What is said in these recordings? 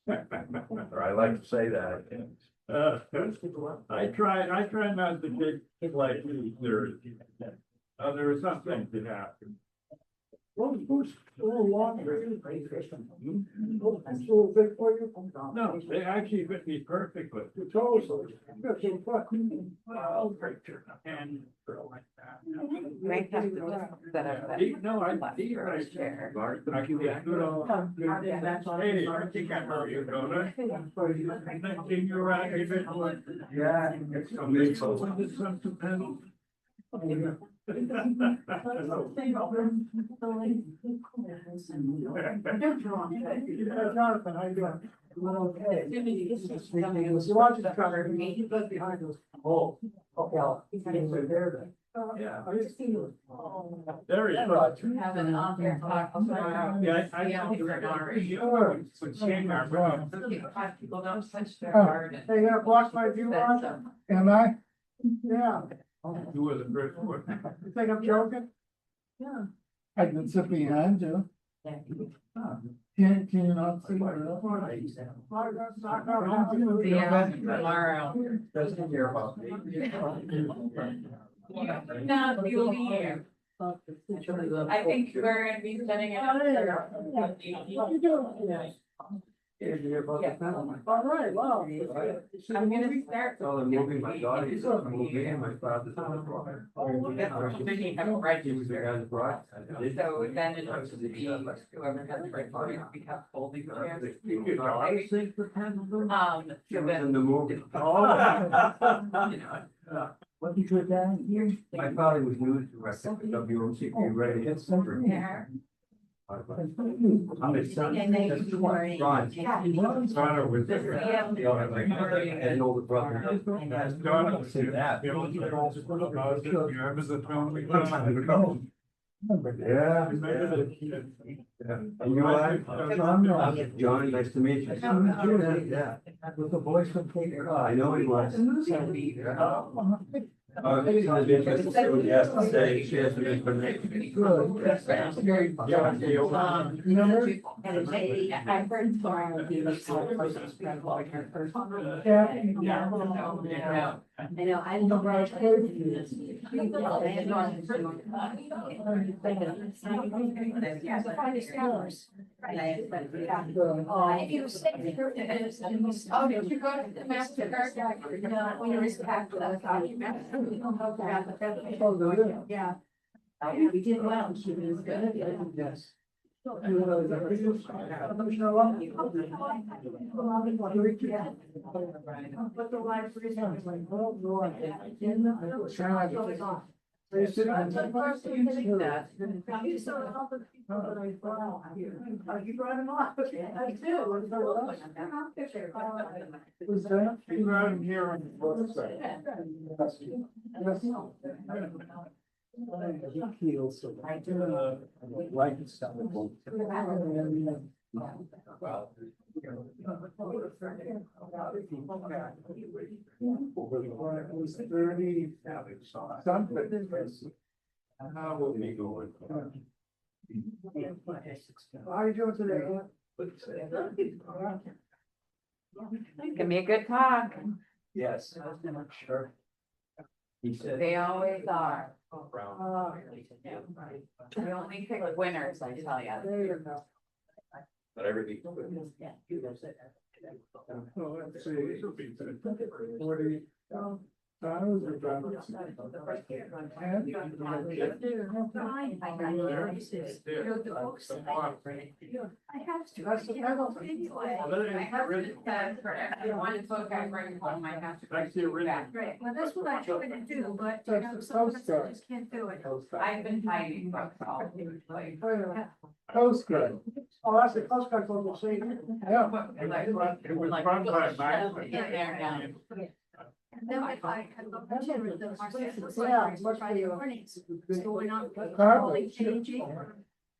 Or I like to say that. I try not to take like there. There are some things that happen. Well, who's a little longer? It's a little big for you? No, they actually fit me perfectly. It's also, that's a fuck. Well, and like that. Might have to set up that No, I think right chair. I can get good on. Hey, I think I know you, don't I? Thinking you're right, you been. Yeah. It's amazing. When did something Pendleton? Jonathan, how you doing? Okay. You watch the cover, he goes behind us. Oh, okay. Yeah. There he is. Have an author talk. Yeah, I think you're right. Would change our brand. Five people don't touch their Oh, garden. hey, you gonna block my view on? Am I? Yeah. You were the first one. You think I'm joking? Yeah. I can sit behind you. Can you not see? Yeah, tomorrow. Doesn't care about me. No, you'll be here. I think we're gonna be setting it up. All right, wow. I'm gonna start. So they're moving my daughter's moving and my father's. They have a register. Right. So then it has to be whoever has the right party, we have folding chairs. So then, In the movie. you know. What did you down here? My father was news director for WOC, ready to get something. There. I'm his son. And they. Ron. Donna was there. And an older brother. Donna was there. You remember the film? Yeah. And you are? I'm John, nice to meet you. Yeah. With the voice from Cape Cod. I know he was. It's gonna be interesting to see what he has to say. She has some information. I've heard stories. I know, I don't know where I heard this. Oh, did you go to the MasterCard? No, when you was after that. Yeah. We did well. She was good. Yes. But the library is like, Oh, Lord. They sit on the first thing that you saw all the people that I brought here. You brought them off. I do. Was that? You brought him here on the website. I do. Like stuff. It was 30 something. How will we go? How are you doing today? It's gonna be a good talk. Yes, sure. He said. They always are. Brown. We only pick winners, I tell you. There you go. But everything. Oh, let's see. 40. I have to. That's the penalty. I have to said for everyone book I bring home, I have to. That's the original. Right, well, that's what I try to do, but you That's know, the some Coast Guard. just can't do it. I've been hiding books all like. Coast Guard. Oh, that's the Coast Guard local state. Yeah. It was run by Max. Yeah, there now. And then if I could go to the Marcellus Yeah, Library must Friday be, mornings, going on, Carpet. changing.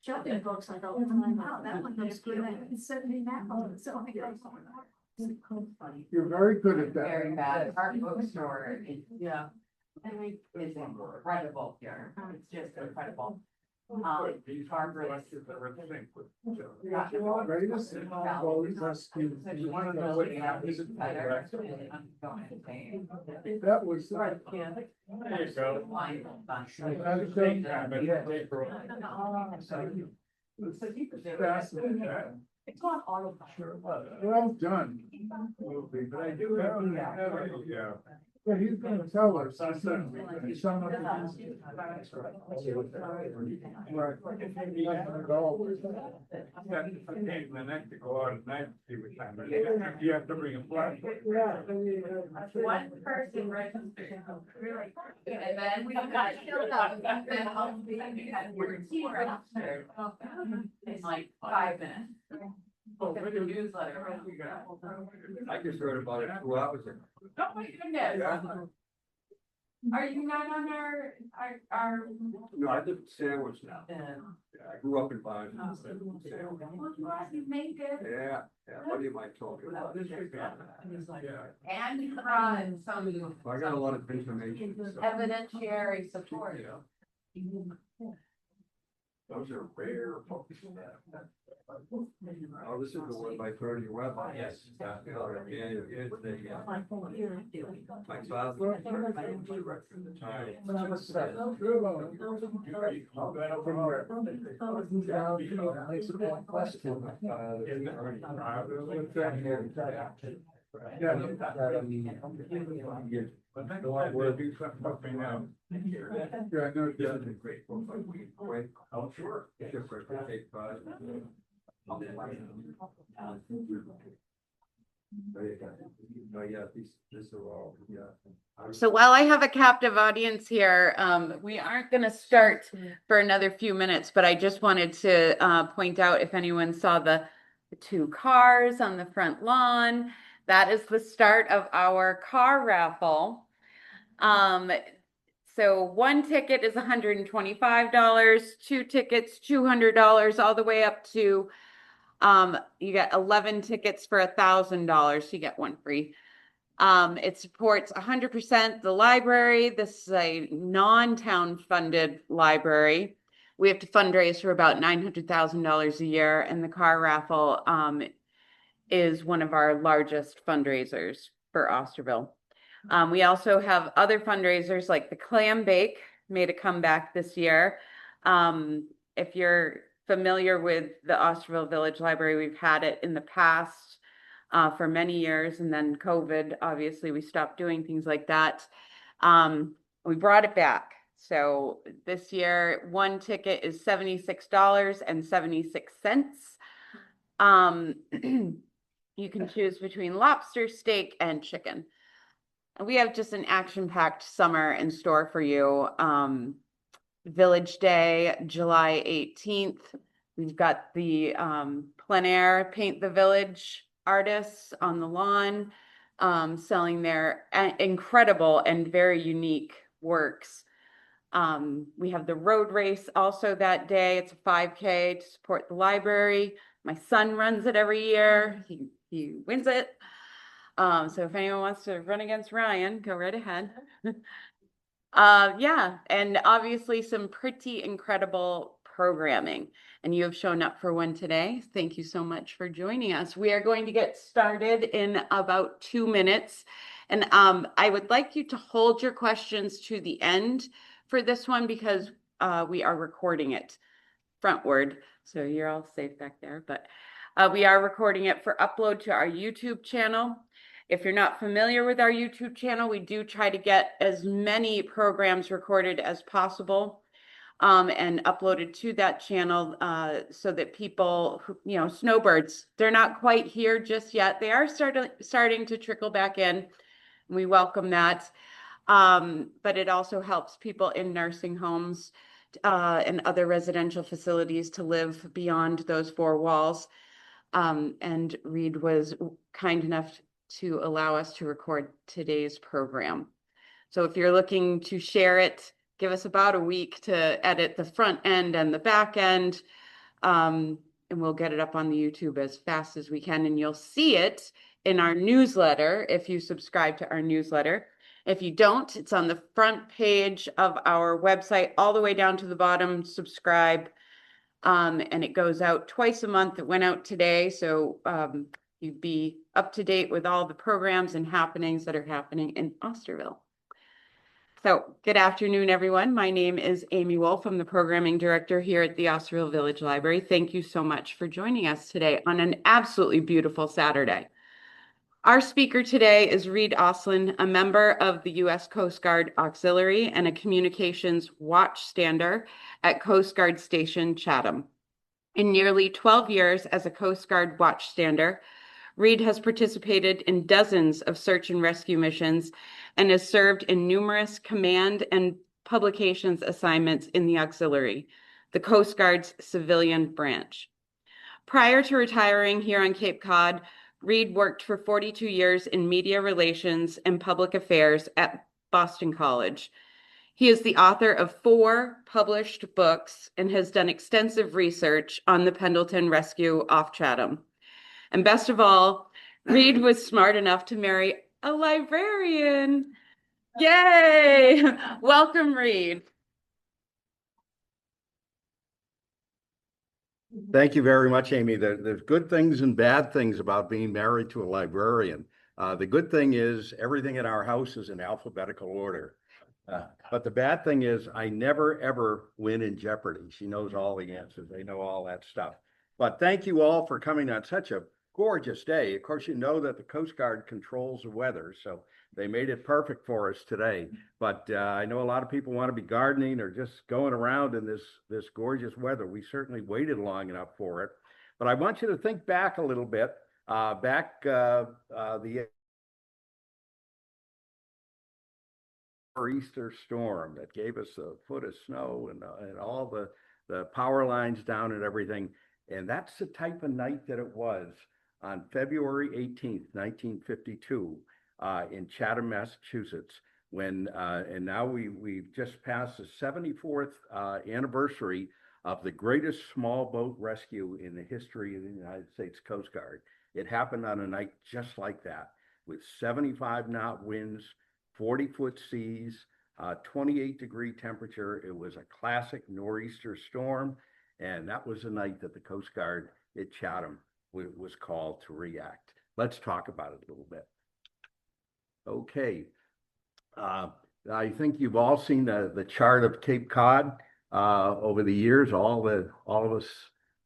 Shopping books, I go, wow, that one looks good, and send me that one, so I go. You're very good at that. Very bad. Our bookstore is, yeah, is incredible here. It's just incredible. Barbara. That was. Right, There yeah. you go. It's on auto. Well done. But I do have, yeah. Yeah, he's gonna tell us. Right. The next to go out at night, see what time it is. You have to bring a flashlight. One person registered. And then we got killed up. And then we had words for it. In like 5 minutes. Look at the newsletter. I just heard about it 2 hours ago. Oh my goodness. Are you not on our? No, I live in Sandwich now. Yeah. Yeah, I grew up in Barnes. Well, you made it. Yeah, what do you might talk about? And you brought some I got a lot of information. so, evidentiary support. you know, Those are rare books. Oh, this is the one by Bernie Webb. Yes. Yeah, it's the, my father. Yeah, I know. This is a great book. Oh, sure. Different for Cape Cod. Oh, yeah, these are all, yeah. So while I have a captive audience here, we aren't going to start for another few minutes, but I just wanted to point out if anyone saw the 2 cars on the front lawn, that is the start of our car raffle. So 1 ticket is $125, 2 tickets, $200, all the way up to you get 11 tickets for $1,000. You get 1 free. It supports 100% the library. This is a non-town funded library. We have to fundraise for about $900,000 a year, and the car raffle is one of our largest fundraisers for Osterville. We also have other fundraisers like the Clam Bake made a comeback this year. If you're familiar with the Osterville Village Library, we've had it in the past for many years, and then COVID, obviously we stopped doing things like that. We brought it back. So this year, 1 ticket is $76.76. You can choose between lobster, steak, and chicken. And we have just an action-packed summer in store for you. Village Day, July 18th. We've got the plein air Paint the Village artists on the lawn selling their incredible and very unique works. We have the road race also that day. It's a 5K to support the library. My son runs it every year. He wins it. So if anyone wants to run against Ryan, go right ahead. Yeah, and obviously some pretty incredible programming. And you have shown up for one today. Thank you so much for joining us. We are going to get started in about 2 minutes. And I would like you to hold your questions to the end for this one because we are recording it frontward. So you're all safe back there. But we are recording it for upload to our YouTube channel. If you're not familiar with our YouTube channel, we do try to get as many programs recorded as possible and uploaded to that channel so that people, you know, snowbirds, they're not quite here just yet. They are starting to trickle back in. We welcome that. But it also helps people in nursing homes and other residential facilities to live beyond those 4 walls. And Reid was kind enough to allow us to record today's program. So if you're looking to share it, give us about a week to edit the front end and the back end, and we'll get it up on the YouTube as fast as we can. And you'll see it in our newsletter if you subscribe to our newsletter. If you don't, it's on the front page of our website, all the way down to the bottom, subscribe. And it goes out twice a month. It went out today, so you'd be up to date with all the programs and happenings that are happening in Osterville. So good afternoon, everyone. My name is Amy Wolf. I'm the programming director here at the Osterville Village Library. Thank you so much for joining us today on an absolutely beautiful Saturday. Our speaker today is Reid Oslin, a member of the U.S. Coast Guard Auxiliary and a communications watchstander at Coast Guard Station Chatham. In nearly 12 years as a Coast Guard watchstander, Reid has participated in dozens of search and rescue missions and has served in numerous command and publications assignments in the Auxiliary, the Coast Guard's civilian branch. Prior to retiring here on Cape Cod, Reid worked for 42 years in media relations and public affairs at Boston College. He is the author of 4 published books and has done extensive research on the Pendleton rescue off Chatham. And best of all, Reid was smart enough to marry a librarian. Yay! Welcome, Reid. Thank you very much, Amy. There's good things and bad things about being married to a librarian. The good thing is everything in our house is in alphabetical order. But the bad thing is I never, ever win in Jeopardy. She knows all the answers. They know all that stuff. But thank you all for coming on such a gorgeous day. Of course, you know that the Coast Guard controls the weather, so they made it perfect for us today. But I know a lot of people want to be gardening or just going around in this gorgeous weather. We certainly waited long enough for it. But I want you to think back a little bit, the Easter storm that gave us a foot of snow and all the power lines down and everything. And that's the type of night that it was on February 18th, 1952, in Chatham, Massachusetts, when, and now we've just passed the 74th anniversary of the greatest small boat rescue in the history of the United States Coast Guard. It happened on a night just like that, with 75-knot winds, 40-foot seas, 28-degree temperature. It was a classic nor'easter storm, and that was the night that the Coast Guard at Chatham was called to react. Let's talk about it a little bit. Okay. I think you've all seen the chart of Cape Cod over the years, all of us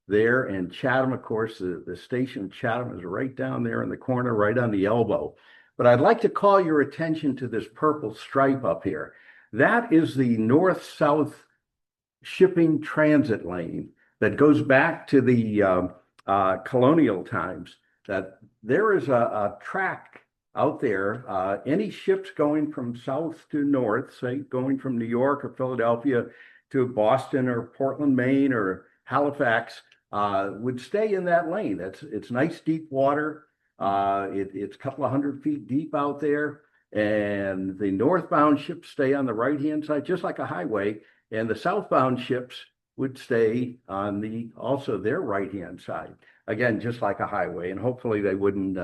there. And Chatham, of course, the station Chatham is right down there in the corner, right on the elbow. But I'd like to call your attention to this purple stripe up here. That is the north-south shipping transit lane that goes back to the colonial times. That there is a track out there. Any ships going from south to north, say going from New York or Philadelphia to Boston or Portland, Maine or Halifax, would stay in that lane. It's nice deep water. It's a couple of 100 feet deep out there, and the northbound ships stay on the right-hand side, just like a highway, and the southbound ships would stay on also their right-hand side, again, just like a highway, and hopefully they wouldn't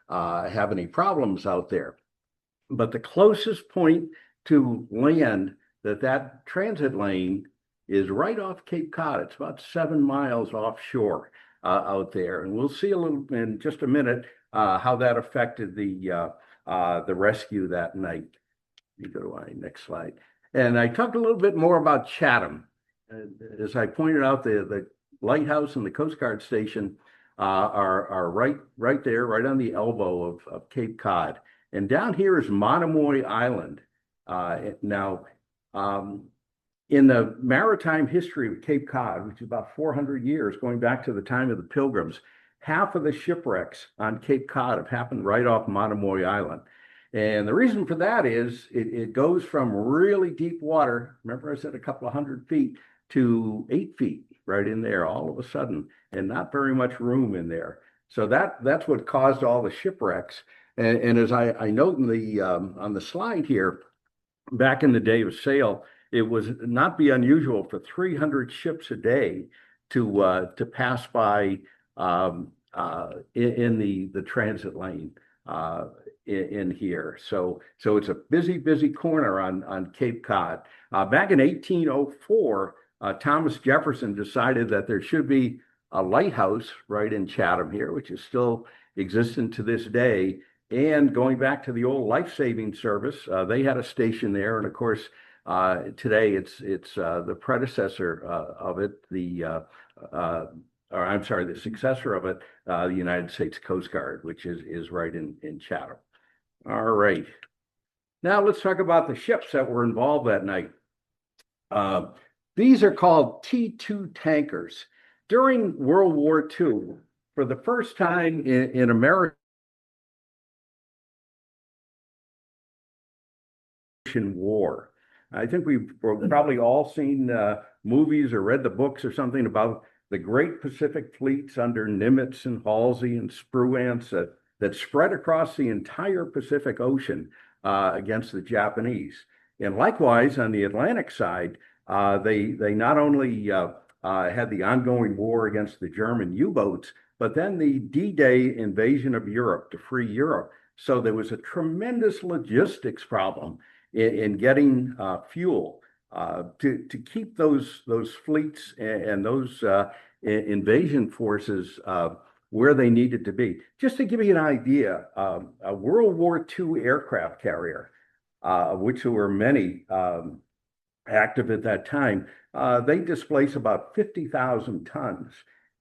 have any problems out there. But the closest point to land that transit lane is right off Cape Cod. It's about 7 miles offshore out there, and we'll see a little in just a minute how that affected the rescue that night. Let me go to my next slide. And I talked a little bit more about Chatham. As I pointed out, the lighthouse and the Coast Guard station are right there, right on the elbow of Cape Cod. And down here is Monomoy Island. Now, in the maritime history of Cape Cod, which is about 400 years, going back to the time of the Pilgrims, half of the shipwrecks on Cape Cod have happened right off Monomoy Island. And the reason for that is it goes from really deep water, remember I said a couple of 100 feet, to 8 feet right in there all of a sudden, and not very much room in there. So that's what caused all the shipwrecks. And as I note in the on the slide here, back in the day of sail, it was not be unusual for 300 ships a day to pass by in the transit lane. in here. So it's a busy corner on Cape Cod. Back in 1804, Thomas Jefferson decided that there should be a lighthouse right in Chatham here, which is still existent to this day. And going back to the old life-saving service, they had a station there. And of course, today it's the predecessor of it, or I'm sorry, the successor of it, the United States Coast Guard, which is right in Chatham. All right. Now let's talk about the ships that were involved that night. These are called T2 tankers. During World War II, for the first time in American war, I think we've probably all seen movies or read the books or something about the great Pacific fleets under Nimitz and Halsey and Spruance that spread across the entire Pacific Ocean against the Japanese. And likewise, on the Atlantic side, they not only had the ongoing war against the German U-boats, but then the D-Day invasion of Europe to free Europe. So there was a tremendous logistics problem in getting fuel to keep those fleets and those invasion forces where they needed to be. Just to give you an idea, a World War II aircraft carrier, of which there were many active at that time, they displace about 50,000 tons.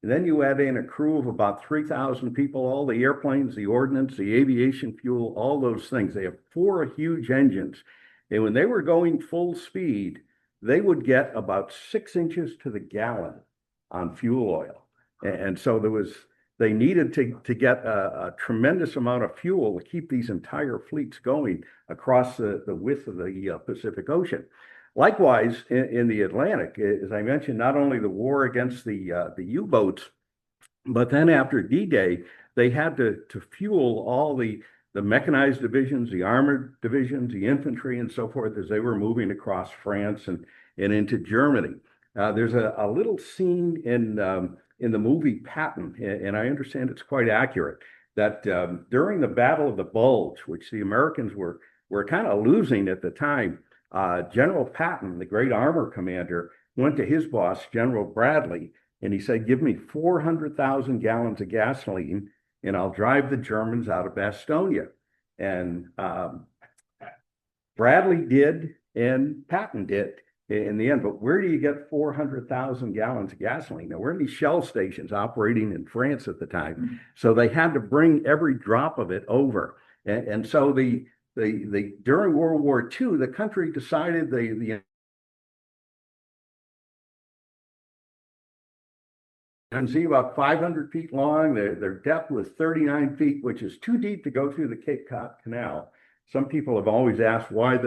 And then you add in a crew of about 3,000 people, all the airplanes, the ordnance, the aviation fuel, all those things. They have 4 huge engines. And when they were going full speed, they would get about 6 inches to the gallon on fuel oil. And so they needed to get a tremendous amount of fuel to keep these entire fleets going across the width of the Pacific Ocean. Likewise, in the Atlantic, as I mentioned, not only the war against the U-boats, but then after D-Day, they had to fuel all the mechanized divisions, the armored divisions, the infantry, and so forth as they were moving across France and into Germany. There's a little scene in the movie Patton, and I understand it's quite accurate, that during the Battle of the Bulge, which the Americans were kind of losing at the time, General Patton, the great armor commander, went to his boss, General Bradley, and he said, "Give me 400,000 gallons of gasoline, and I'll drive the Germans out of Bastonia." And Bradley did, and Patton did in the end. But where do you get 400,000 gallons of gasoline? There weren't any Shell stations operating in France at the time, so they had to bring every drop of it over. And so during World War II, the country decided and see about 500 feet long. Their depth was 39 feet, which is too deep to go through the Cape Cod Canal. Some people have always asked why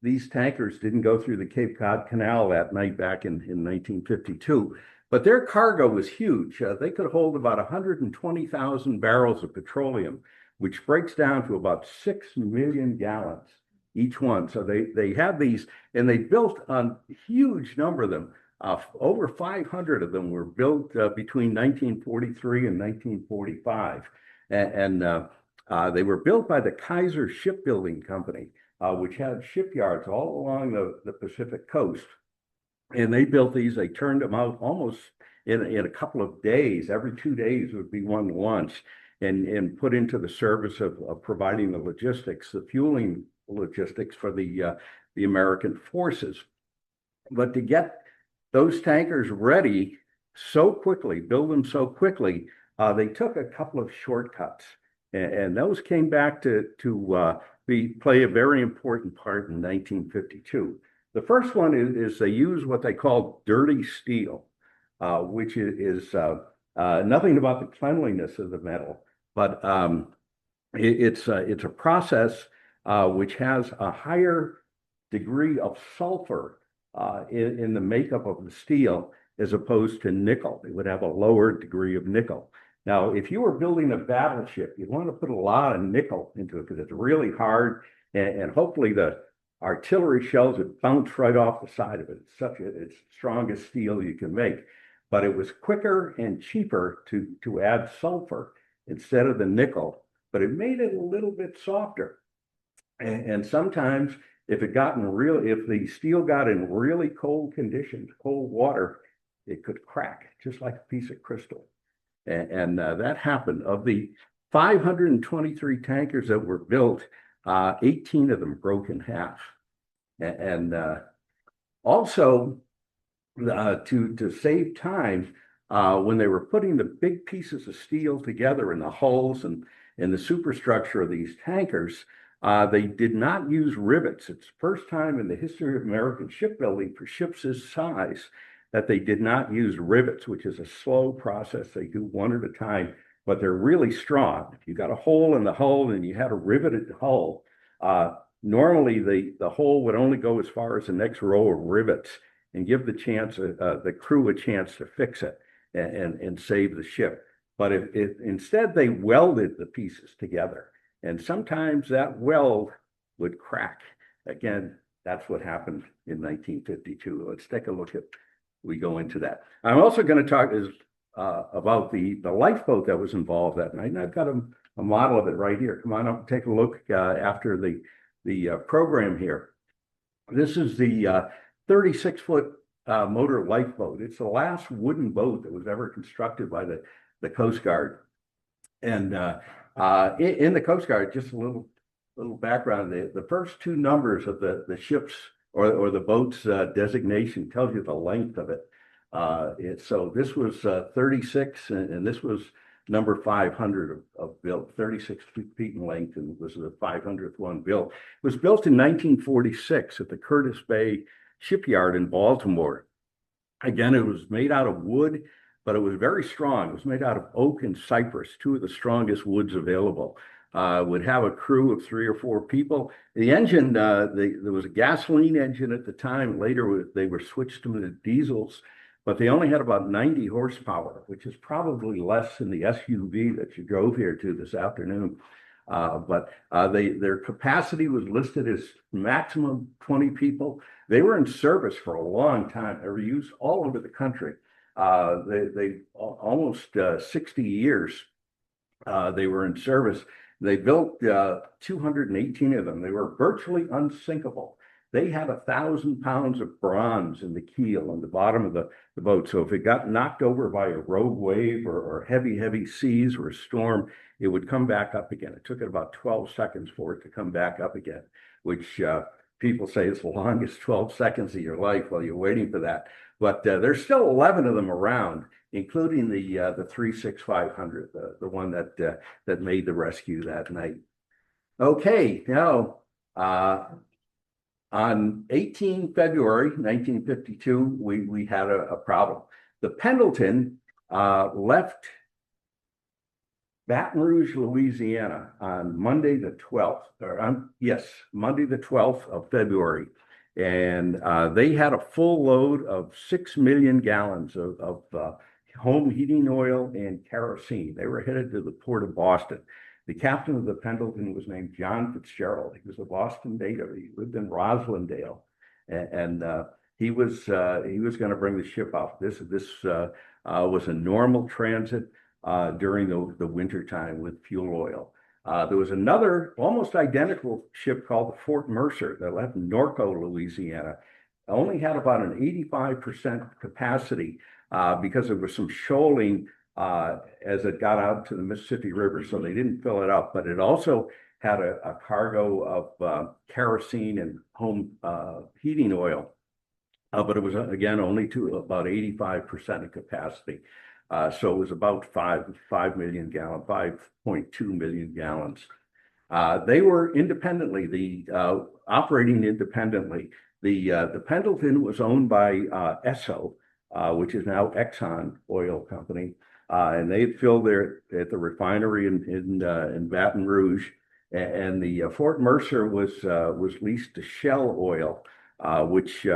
these tankers didn't go through the Cape Cod Canal that night back in 1952. But their cargo was huge. They could hold about 120,000 barrels of petroleum, which breaks down to about 6 million gallons each one. So they had these, and they built a huge number of them. Over 500 of them were built between 1943 and 1945. And they were built by the Kaiser Shipbuilding Company, which had shipyards all along the Pacific coast. And they built these, they turned them out almost in a couple of days. Every 2 days would be one launch and put into the service of providing the logistics, the fueling logistics for the American forces. But to get those tankers ready so quickly, build them so quickly, they took a couple of shortcuts, and those came back to play a very important part in 1952. The first one is they use what they call dirty steel, which is nothing about the cleanliness of the metal, but it's a process which has a higher degree of sulfur in the makeup of the steel as opposed to nickel. It would have a lower degree of nickel. Now, if you were building a battleship, you'd want to put a lot of nickel into it because it's really hard, and hopefully the artillery shells would bounce right off the side of it. It's strongest steel you can make. But it was quicker and cheaper to add sulfur instead of the nickel but it made it a little bit softer. And sometimes if the steel got in really cold conditions, cold water, it could crack just like a piece of crystal. And that happened. Of the 523 tankers that were built, 18 of them broke in half. And also, to save time, when they were putting the big pieces of steel together in the hulls and in the superstructure of these tankers, they did not use rivets. It's the first time in the history of American shipbuilding for ships this size that they did not use rivets, which is a slow process. They do one at a time, but they're really strong. If you got a hole in the hull and you had a riveted hull, normally the hole would only go as far as the next row of rivets and give the crew a chance to fix it and save the ship. But if instead they welded the pieces together, and sometimes that weld would crack. Again, that's what happened in 1952. Let's take a look at. We go into that. I'm also going to talk about the lifeboat that was involved that night. And I've got a model of it right here. Come on up and take a look after the program here. This is the 36-foot motor lifeboat. It's the last wooden boat that was ever constructed by the Coast Guard. And in the Coast Guard, just a little background, the first two numbers of the ship's or the boat's designation tells you the length of it. So this was 36, and this was number 500 of built, 36 feet in length, and was the 500th one built. It was built in 1946 at the Curtis Bay Shipyard in Baltimore. Again, it was made out of wood, but it was very strong. It was made out of oak and cypress, two of the strongest woods available. Would have a crew of 3 or 4 people. The engine, there was a gasoline engine at the time. Later, they were switched to diesels, but they only had about 90 horsepower, which is probably less than the SUV that you drove here to this afternoon. But their capacity was listed as maximum 20 people. They were in service for a long time. They were used all over the country. They almost 60 years they were in service. They built 218 of them. They were virtually unsinkable. They had 1,000 pounds of bronze in the keel on the bottom of the boat. So if it got knocked over by a rogue wave or heavy seas or a storm, it would come back up again. It took it about 12 seconds for it to come back up again, which people say is the longest 12 seconds of your life while you're waiting for that. But there's still 11 of them around, including the 36500, the one that made the rescue that night. Okay, now on 18 February 1952, we had a problem. The Pendleton left Baton Rouge, Louisiana on Monday the 12th, Monday the 12th of February. And they had a full load of 6 million gallons of home heating oil and kerosene. They were headed to the port of Boston. The captain of the Pendleton was named John Fitzgerald. He was a Boston native. He lived in Roslindale, and he was going to bring the ship out. This was a normal transit during the winter time with fuel oil. There was another almost identical ship called the Fort Mercer that left Norco, Louisiana. Only had about an 85% capacity because there was some shoaling as it got out to the Mississippi River, so they didn't fill it up. But it also had a cargo of kerosene and home heating oil, but it was again only to about 85% of capacity. So it was about 5 million gallons, 5.2 million gallons. They were independently, operating independently. The Pendleton was owned by Esso, which is now Exxon Oil Company, and they filled at the refinery in Baton Rouge. And the Fort Mercer was leased to Shell Oil, which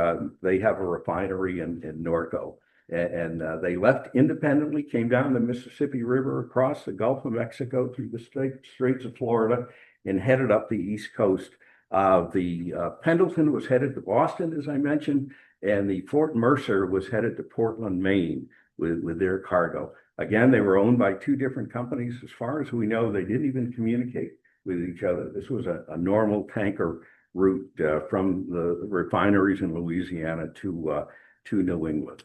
they have a refinery in Norco. And they left independently, came down the Mississippi River, across the Gulf of Mexico, through the Straits of Florida, and headed up the East Coast. The Pendleton was headed to Boston, as I mentioned, and the Fort Mercer was headed to Portland, Maine with their cargo. Again, they were owned by two different companies. As far as we know, they didn't even communicate with each other. This was a normal tanker route from the refineries in Louisiana to New England.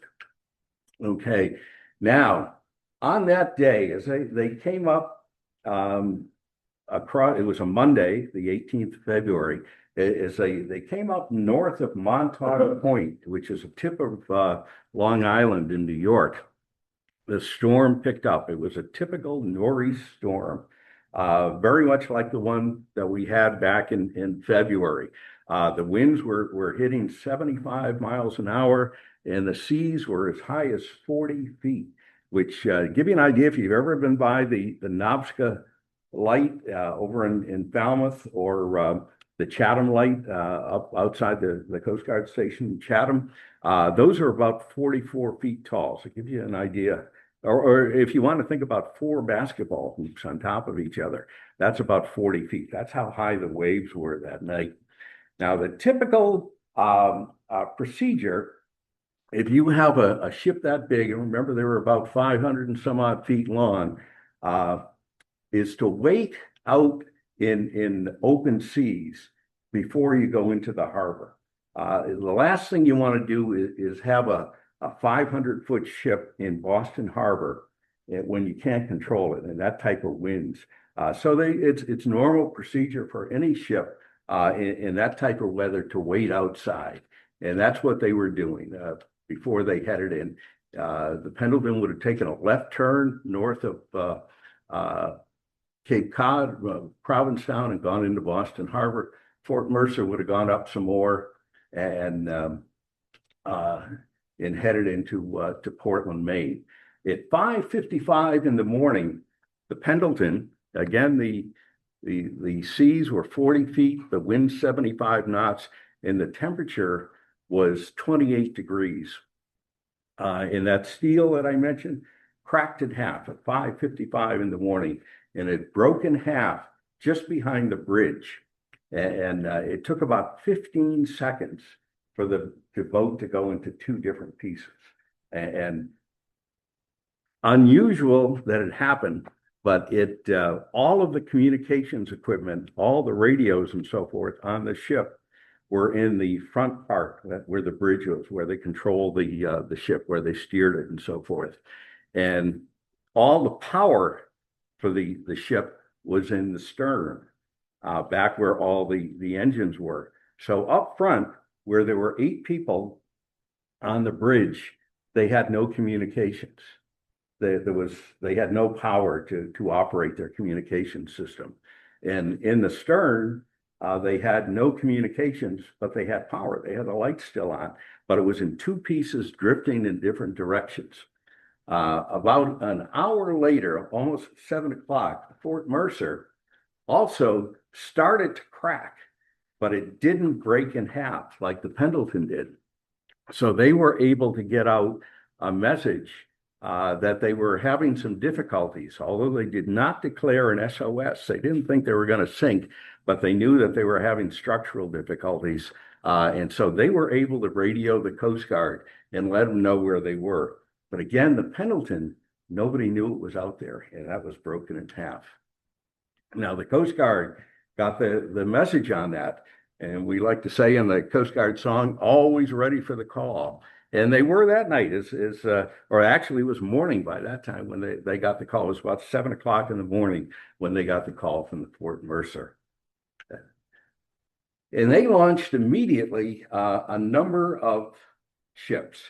Okay, now on that day, as they came up across, it was a Monday, the 18th of February, as they came up north of Montauk Point, which is a tip of Long Island in New York. The storm picked up. It was a typical nor'east storm, very much like the one that we had back in February. The winds were hitting 75 miles an hour, and the seas were as high as 40 feet, which give you an idea if you've ever been by the Nobska Light over in Falmouth, or the Chatham Light up outside the Coast Guard Station Chatham. Those are about 44 feet tall. So it gives you an idea. Or if you want to think about 4 basketball hoops on top of each other, that's about 40 feet. That's how high the waves were that night. Now, the typical procedure, if you have a ship that big, and remember they were about 500 and some odd feet long, is to wait out in open seas before you go into the harbor. The last thing you want to do is have a 500-foot ship in Boston Harbor when you can't control it and that type of winds. So it's normal procedure for any ship in that type of weather to wait outside. And that's what they were doing before they headed in. The Pendleton would have taken a left turn north of Cape Cod, Provincetown, and gone into Boston Harbor. Fort Mercer would have gone up some more and headed into to Portland, Maine. At 5:55 in the morning, the Pendleton, again, the seas were 40 feet, the wind 75 knots, and the temperature was 28 degrees. And that steel that I mentioned cracked in half at 5:55 in the morning, and it broke in half just behind the bridge. And it took about 15 seconds for the boat to go into 2 different pieces. And unusual that it happened, but it all of the communications equipment, all the radios and so forth on the ship were in the front part, where the bridge was, where they control the ship, where they steered it and so forth. And all the power for the ship was in the stern, back where all the engines were. So up front, where there were 8 people on the bridge, they had no communications. They had no power to operate their communication system. And in the stern, they had no communications, but they had power. They had the lights still on, but it was in 2 pieces drifting in different directions. About an hour later, almost 7 o'clock, Fort Mercer also started to crack, but it didn't break in half like the Pendleton did. So they were able to get out a message that they were having some difficulties, although they did not declare an SOS. They didn't think they were going to sink, but they knew that they were having structural difficulties. And so they were able to radio the Coast Guard and let them know where they were. But again, the Pendleton, nobody knew it was out there, and that was broken in half. Now, the Coast Guard got the message on that, and we like to say in the Coast Guard song, always ready for the call. And they were that night, or actually it was morning by that time when they got the call. It was about 7 o'clock in the morning when they got the call from the Fort Mercer. And they launched immediately a number of ships,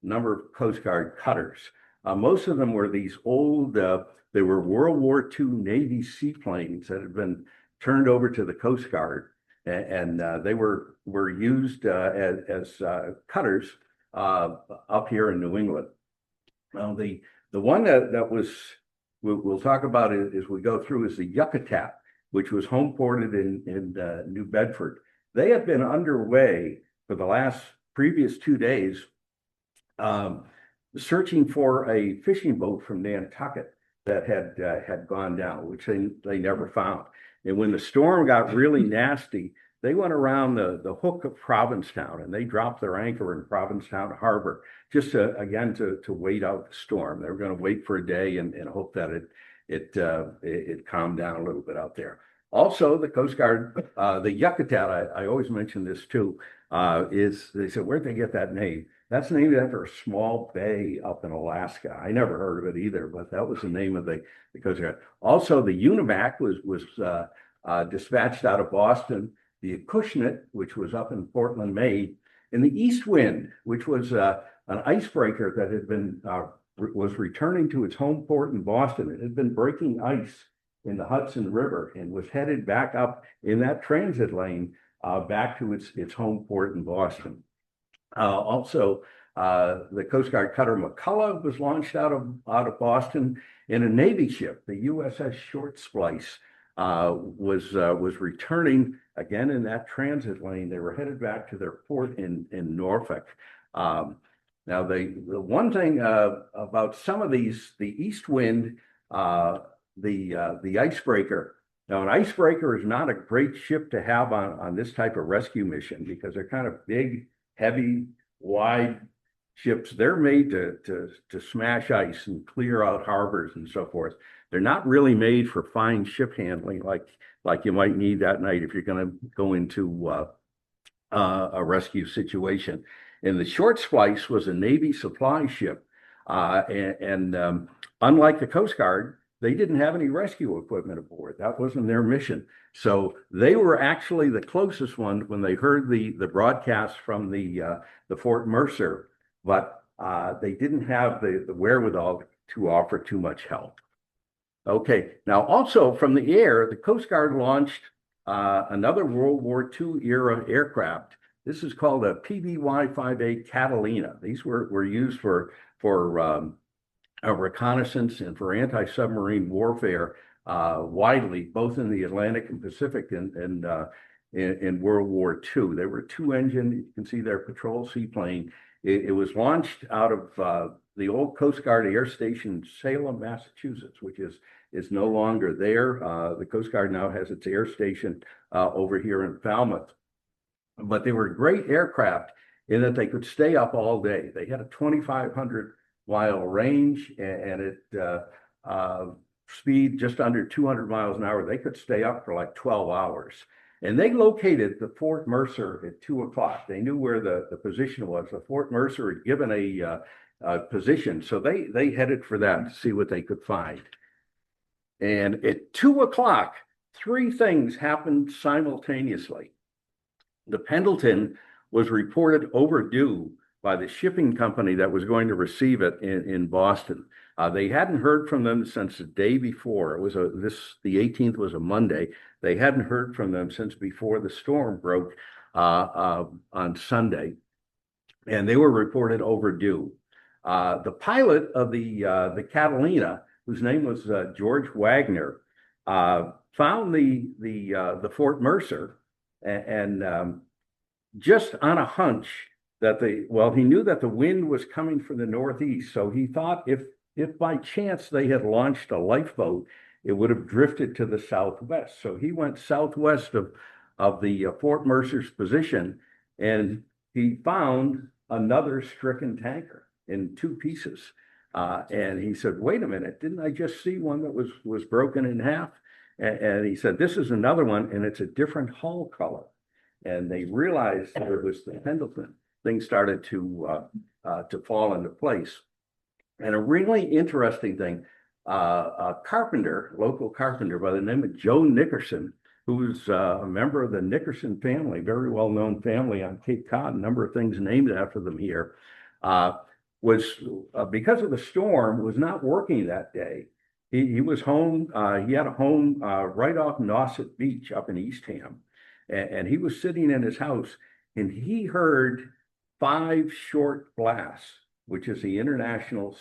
a number of Coast Guard cutters. Most of them were these old, they were World War II Navy seaplanes that had been turned over to the Coast Guard, and they were used as cutters up here in New England. Well, the one that was we'll talk about it as we go through is the Yucatan, which was home ported in New Bedford. They had been underway for the previous 2 days, searching for a fishing boat from Nantucket that had gone down, which they never found. And when the storm got really nasty, they went around the hook of Provincetown, and they dropped their anchor in Provincetown Harbor just to wait out the storm. They were going to wait for a day and hope that it calmed down a little bit out there. Also, the Coast Guard, the Yucatan, I always mention this too, they said, where'd they get that name? That's named after a small bay up in Alaska. I never heard of it either, but that was the name of the Coast Guard. Also, the Univac was dispatched out of Boston. The Acushnet, which was up in Portland, Maine, and the East Wind, which was an icebreaker that had been was returning to its home port in Boston. It had been breaking ice in the Hudson River and was headed back up in that transit lane back to its home port in Boston. Also, the Coast Guard cutter McCullough was launched out of Boston, and a Navy ship, the USS Short Splice, was returning again in that transit lane. They were headed back to their port in Norfolk. Now, the one thing about some of these, the East Wind, the icebreaker. Now, an icebreaker is not a great ship to have on this type of rescue mission because they're kind of big, heavy, wide ships. They're made to smash ice and clear out harbors and so forth. They're not really made for fine ship handling like you might need that night if you're going to go into a rescue situation. And the Short Splice was a Navy supply ship. And unlike the Coast Guard, they didn't have any rescue equipment aboard. That wasn't their mission. So they were actually the closest one when they heard the broadcast from the Fort Mercer, but they didn't have the wherewithal to offer too much help. Okay, now also from the air, the Coast Guard launched another World War II era aircraft. This is called a PBY-5A Catalina. These were used for reconnaissance and for anti-submarine warfare widely, both in the Atlantic and Pacific and in World War II. They were two-engine. You can see their patrol seaplane. It was launched out of the old Coast Guard Air Station, Salem, Massachusetts, which is no longer there. The Coast Guard now has its air station over here in Falmouth. But they were great aircraft in that they could stay up all day. They had a 2,500-mile range and it speed just under 200 miles an hour. They could stay up for like 12 hours. And they located the Fort Mercer at 2 o'clock. They knew where the position was. The Fort Mercer had given a position, so they headed for that to see what they could find. And at 2 o'clock, three things happened simultaneously. The Pendleton was reported overdue by the shipping company that was going to receive it in Boston. They hadn't heard from them since the day before. It was the 18th was a Monday. They hadn't heard from them since before the storm broke on Sunday, and they were reported overdue. The pilot of the Catalina, whose name was George Wagner, found the Fort Mercer and just on a hunch that he knew that the wind was coming from the northeast. So he thought if by chance they had launched a lifeboat, it would have drifted to the southwest. So he went southwest of the Fort Mercer's position, and he found another stricken tanker in two pieces. And he said, wait a minute, didn't I just see one that was broken in half? And he said, this is another one, and it's a different hull color. And they realized that it was the Pendleton. Things started to fall into place. And a really interesting thing, a carpenter, local carpenter by the name of Joe Nickerson, who was a member of the Nickerson family, very well-known family on Cape Cod, a number of things named after them here, was, because of the storm, was not working that day. He was home, he had a home right off Nauset Beach up in Eastham. And he was sitting in his house, and he heard 5 short blasts, which is the international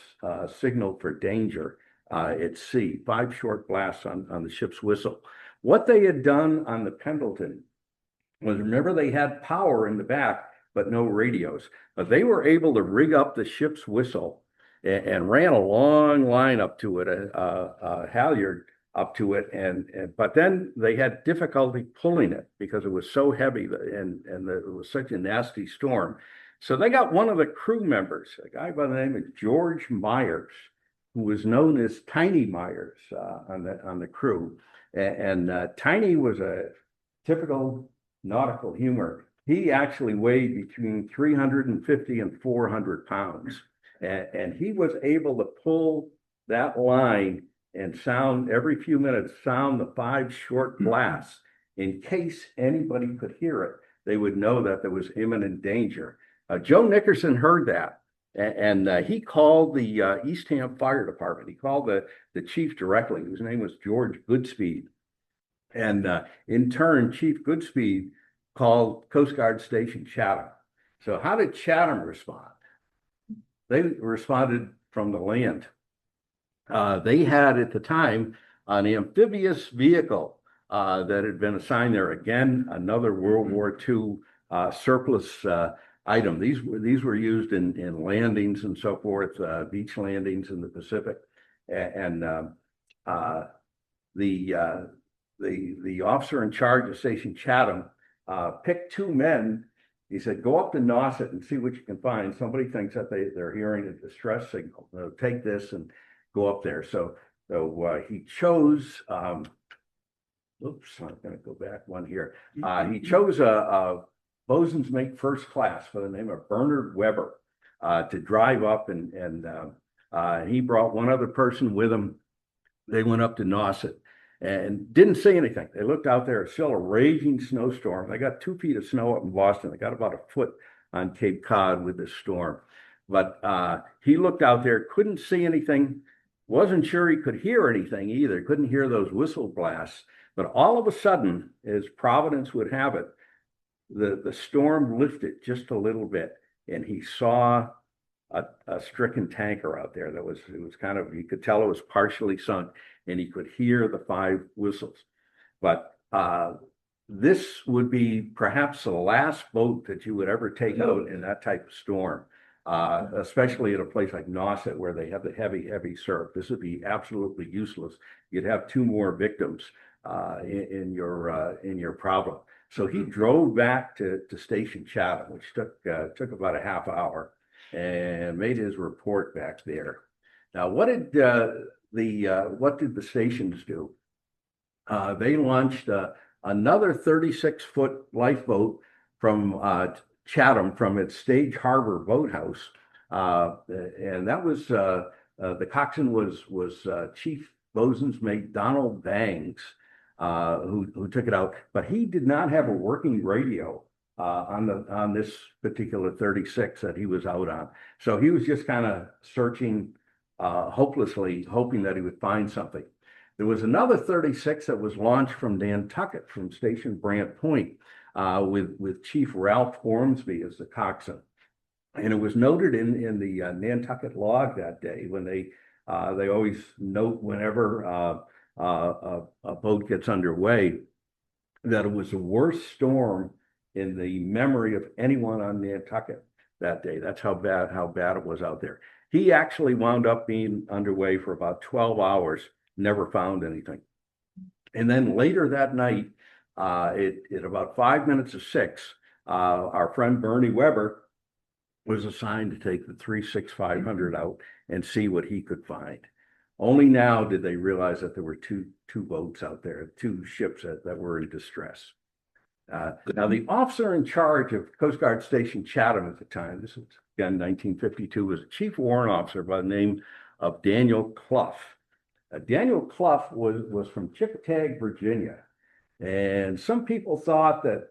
signal for danger at sea. 5 short blasts on the ship's whistle. What they had done on the Pendleton was, remember, they had power in the back, but no radios. But they were able to rig up the ship's whistle and ran a long line up to it, a halyard up to it, but then they had difficulty pulling it because it was so heavy and it was such a nasty storm. So they got one of the crew members, a guy by the name of George Myers, who was known as Tiny Myers on the crew. And Tiny was a typical nautical humor. He actually weighed between 350 and 400 pounds. And he was able to pull that line and sound every few minutes, sound the 5 short blasts in case anybody could hear it. They would know that there was imminent danger. Joe Nickerson heard that, and he called the Eastham Fire Department. He called the chief directly, whose name was George Goodspeed. And in turn, Chief Goodspeed called Coast Guard Station Chatham. So how did Chatham respond? They responded from the land. They had at the time an amphibious vehicle that had been assigned there. Again, another World War II surplus item. These were used in landings and so forth, beach landings in the Pacific. And the officer in charge of Station Chatham picked 2 men. He said, go up to Nauset and see what you can find. Somebody thinks that they're hearing a distress signal. Take this and go up there. So he chose, oops, I'm going to go back one here. He chose a bosun's mate first class by the name of Bernard Weber to drive up, and he brought one other person with him. They went up to Nauset and didn't see anything. They looked out there, it's still a raging snowstorm. They got 2 feet of snow up in Boston. They got about a foot on Cape Cod with this storm. But he looked out there, couldn't see anything, wasn't sure he could hear anything either, couldn't hear those whistle blasts. But all of a sudden, as Providence would have it, the storm lifted just a little bit, and he saw a stricken tanker out there it was kind of, you could tell it was partially sunk, and he could hear the 5 whistles. But this would be perhaps the last boat that you would ever take out in that type of storm, especially at a place like Nauset where they have the heavy surf. This would be absolutely useless. You'd have 2 more victims in your problem. So he drove back to Station Chatham, which took about a half hour, and made his report back there. Now, what did the stations do? They launched another 36-foot lifeboat from Chatham, from its Stage Harbor boathouse, and that was the coxswain was Chief Bosun's mate Donald Bangs, who took it out, but he did not have a working radio on this particular 36 that he was out on. So he was just kind of searching hopelessly, hoping that he would find something. There was another 36 that was launched from Nantucket, from Station Brant Point, with Chief Ralph Ormsby as the coxswain. And it was noted in the Nantucket log that day, when they always note whenever a boat gets underway, that it was the worst storm in the memory of anyone on Nantucket that day. That's how bad it was out there. He actually wound up being underway for about 12 hours, never found anything. And then later that night, at about 5 minutes of 6, our friend Bernie Weber was assigned to take the 36500 out and see what he could find. Only now did they realize that there were two boats out there, 2 ships that were in distress. Now, the officer in charge of Coast Guard Station Chatham at the time, this was again 1952, was a chief warrant officer by the name of Daniel Clough. Daniel Clough was from Chippewa, Virginia, and some people thought that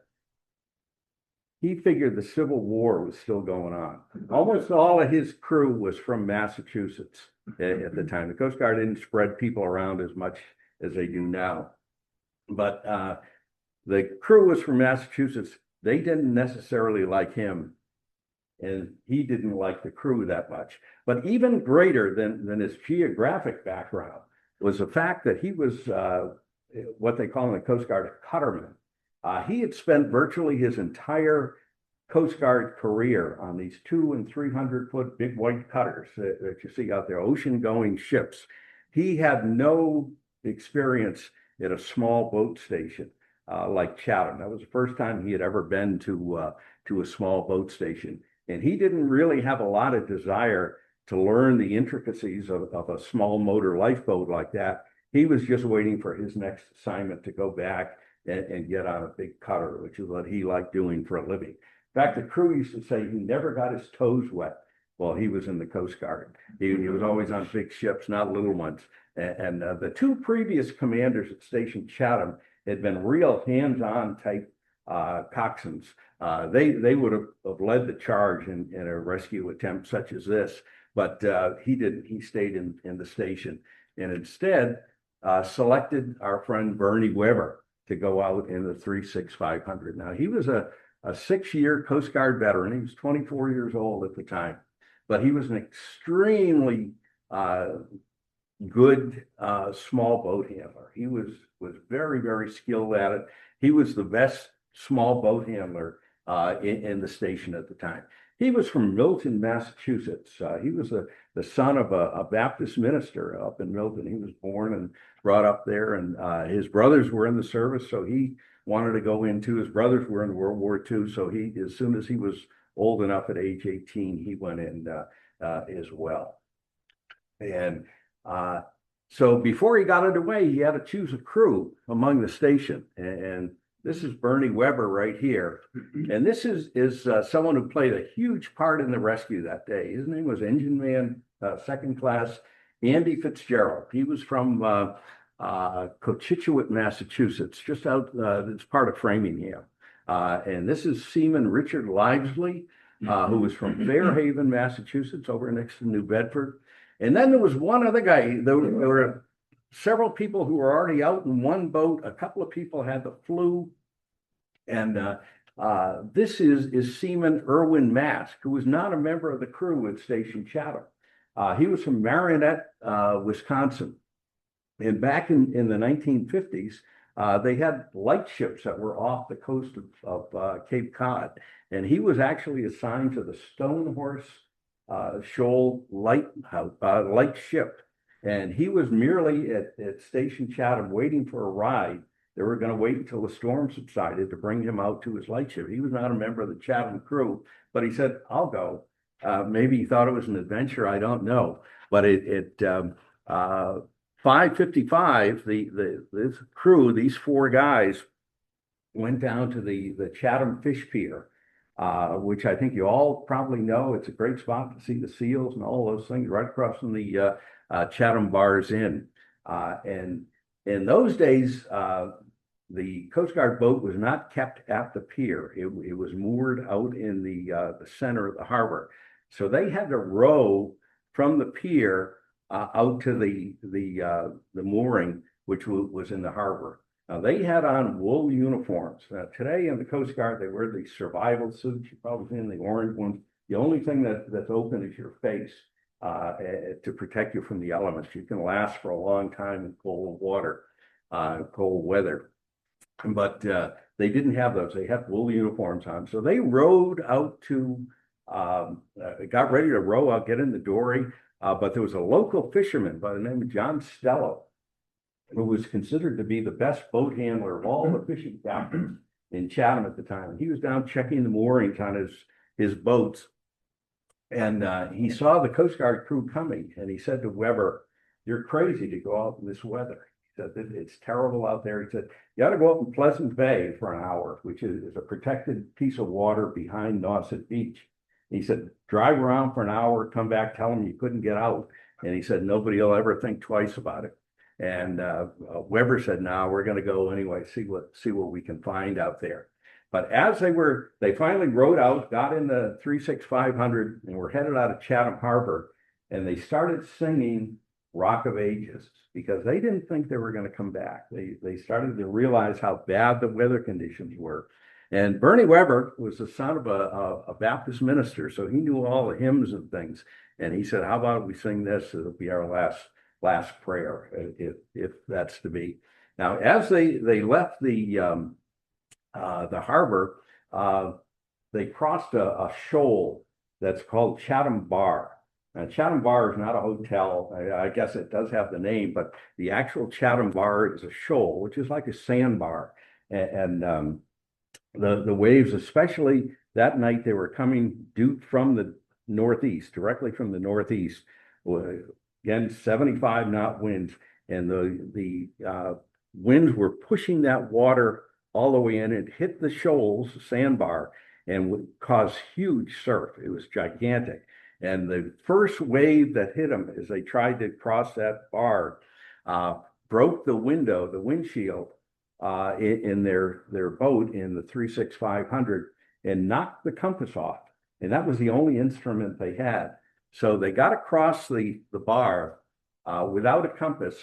he figured the Civil War was still going on. Almost all of his crew was from Massachusetts at the time. The Coast Guard didn't spread people around as much as they do now. But the crew was from Massachusetts. They didn't necessarily like him, and he didn't like the crew that much. But even greater than his geographic background was the fact that he was what they call in the Coast Guard a cutterman. He had spent virtually his entire Coast Guard career on these 200 and 300 foot big white cutters that you see out there, ocean going ships. He had no experience at a small boat station like Chatham. That was the first time he had ever been to a small boat station. And he didn't really have a lot of desire to learn the intricacies of a small motor lifeboat like that. He was just waiting for his next assignment to go back and get on a big cutter, which is what he liked doing for a living. In fact, the crew used to say he never got his toes wet while he was in the Coast Guard. He was always on big ships, not little ones. And the two previous commanders at Station Chatham had been real hands-on type coxswains. They would have led the charge in a rescue attempt such as this, but he didn't. He stayed in the station and instead selected our friend Bernie Weber to go out in the 36500. Now, he was a 6-year Coast Guard veteran. He was 24 years old at the time, but he was an extremely good small boat handler. He was very, very skilled at it. He was the best small boat handler in the station at the time. He was from Milton, Massachusetts. He was the son of a Baptist minister up in Milton. He was born and brought up there, and his brothers were in the service, so he wanted to go into. His brothers were in World War II, so he, as soon as he was old enough at age 18, he went in as well. And so before he got underway, he had to choose a crew among the station, and this is Bernie Weber right here. And this is someone who played a huge part in the rescue that day. His name was Engine Man, second class, Andy Fitzgerald. He was from Cochituate, Massachusetts, just out, it's part of Framingham. And this is Seaman Richard Livesley, who was from Fairhaven, Massachusetts, over next to New Bedford. And then there was one other guy. There were several people who were already out in one boat. A couple of people had the flu. And this is Seaman Irwin Mask, who was not a member of the crew at Station Chatham. He was from Marinette, Wisconsin. And back in the 1950s, they had light ships that were off the coast of Cape Cod. And he was actually assigned to the Stonehorse Shoal light ship. And he was merely at Station Chatham waiting for a ride. They were going to wait until the storm subsided to bring him out to his light ship. He was not a member of the Chatham crew, but he said, I'll go. Maybe he thought it was an adventure. I don't know. But at 5:55, this crew, these 4 guys, went down to the Chatham Fish Pier, which I think you all probably know. It's a great spot to see the seals and all those things right across from the Chatham Bars Inn. And in those days, the Coast Guard boat was not kept at the pier. It was moored out in the center of the harbor. So they had to row from the pier out to the mooring, which was in the harbor. Now, they had on wool uniforms. Today in the Coast Guard, they wear these survival suits. You've probably seen the orange ones. The only thing that's open is your face to protect you from the elements. You can last for a long time in cold water, cold weather. But they didn't have those. They had wool uniforms on. So they rowed out to, got ready to row out, get in the dory. But there was a local fisherman by the name of John Stello, who was considered to be the best boat handler of all the fishing captains in Chatham at the time. He was down checking the moorings on his boats. And he saw the Coast Guard crew coming, and he said to Weber, "You're crazy to go out in this weather." He said, "It's terrible out there." He said, "You ought to go up in Pleasant Bay for an hour," which is a protected piece of water behind Nauset Beach. He said, "Drive around for an hour, come back, tell them you couldn't get out." And he said, "Nobody will ever think twice about it." And Weber said, "No, we're going to go anyway, see what we can find out there." But as they finally rowed out, got in the 36500, and were headed out of Chatham Harbor, and they started singing Rock of Ages because they didn't think they were going to come back. They started to realize how bad the weather conditions were. And Bernie Weber was the son of a Baptist minister, so he knew all the hymns and things. And he said, "How about we sing this? It'll be our last prayer, if that's to be." Now, as they left the harbor, they crossed a shoal that's called Chatham Bar. Chatham Bar is not a hotel. I guess it does have the name, but the actual Chatham Bar is a shoal, which is like a sandbar. And the waves, especially that night, they were coming due from the northeast, directly from the northeast. Again, 75 knot winds, and the winds were pushing that water all the way in. It hit the shoals, the sandbar, and would cause huge surf. It was gigantic. And the first wave that hit them as they tried to cross that bar broke the window, the windshield in their boat in the 36500 and knocked the compass off. And that was the only instrument they had. So they got across the bar without a compass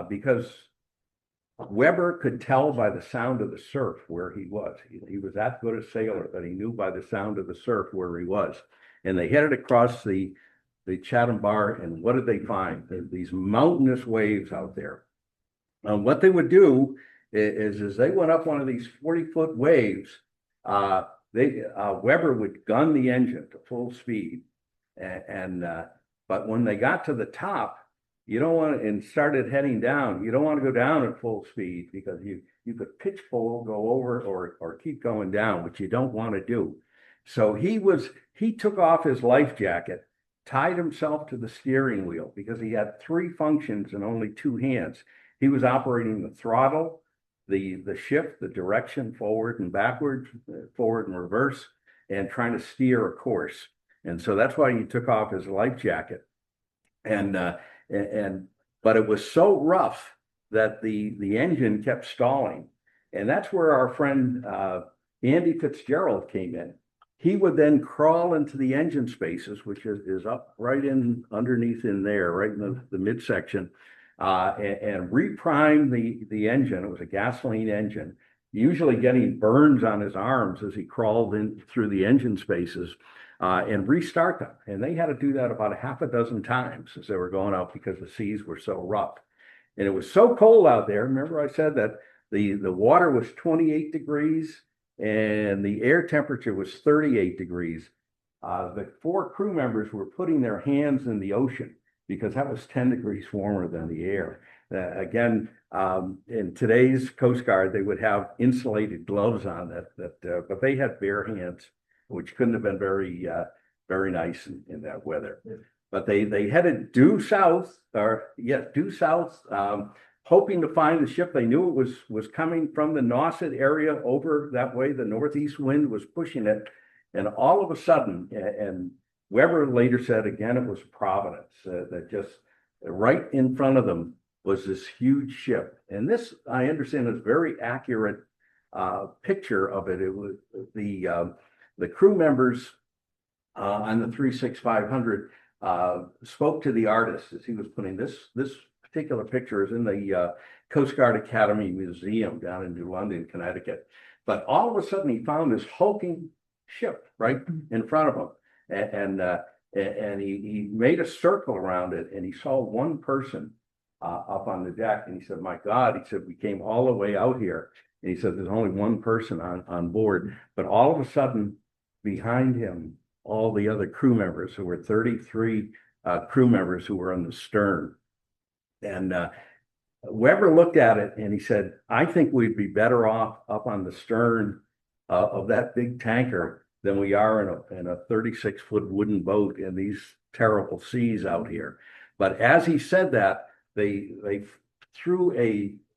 because Weber could tell by the sound of the surf where he was. He was that good a sailor that he knew by the sound of the surf where he was. And they headed across the Chatham Bar, and what did they find? These mountainous waves out there. What they would do is they went up one of these 40-foot waves. Weber would gun the engine to full speed, but when they got to the top, you don't want to, and started heading down, you don't want to go down at full speed because you could pitch pole, go over, or keep going down, which you don't want to do. So he took off his life jacket, tied himself to the steering wheel because he had 3 functions and only 2 hands. He was operating the throttle, the shift, the direction, forward and backward, forward and reverse, and trying to steer a course. And so that's why he took off his life jacket. But it was so rough that the engine kept stalling. And that's where our friend Andy Fitzgerald came in. He would then crawl into the engine spaces, which is up right in underneath in there, right in the midsection, and reprime the engine. It was a gasoline engine, usually getting burns on his arms as he crawled in through the engine spaces, and restart them. And they had to do that about 6 times as they were going out because the seas were so rough. And it was so cold out there. Remember I said that the water was 28 degrees and the air temperature was 38 degrees. The 4 crew members were putting their hands in the ocean because that was 10 degrees warmer than the air. Again, in today's Coast Guard, they would have insulated gloves on but they had bare hands, which couldn't have been very nice in that weather. But they headed due south, hoping to find the ship. They knew it was coming from the Nauset area over that way. The northeast wind was pushing it. And all of a sudden, and Weber later said, again, it was Providence, that just right in front of them was this huge ship. And this, I understand, is very accurate picture of it. It was the crew members on the 36500 spoke to the artist as he was putting this particular picture is in the Coast Guard Academy Museum down in New London, Connecticut. But all of a sudden he found this hulking ship right in front of him. And he made a circle around it, and he saw one person up on the deck. And he said, my God, he said, we came all the way out here. And he said, there's only one person on board. But all of a sudden, behind him, all the other crew members, who were 33 crew members who were on the stern. And Weber looked at it and he said, I think we'd be better off up on the stern of that big tanker than we are in a 36-foot wooden boat in these terrible seas out here. But as he said that, they threw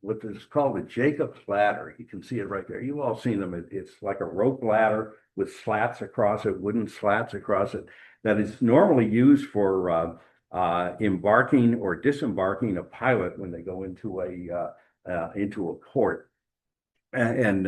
what is called a Jacob's ladder. You can see it right there. You've all seen them. It's like a rope ladder with slats across it, wooden slats across it, that is normally used for embarking or disembarking a pilot when they go into a port. And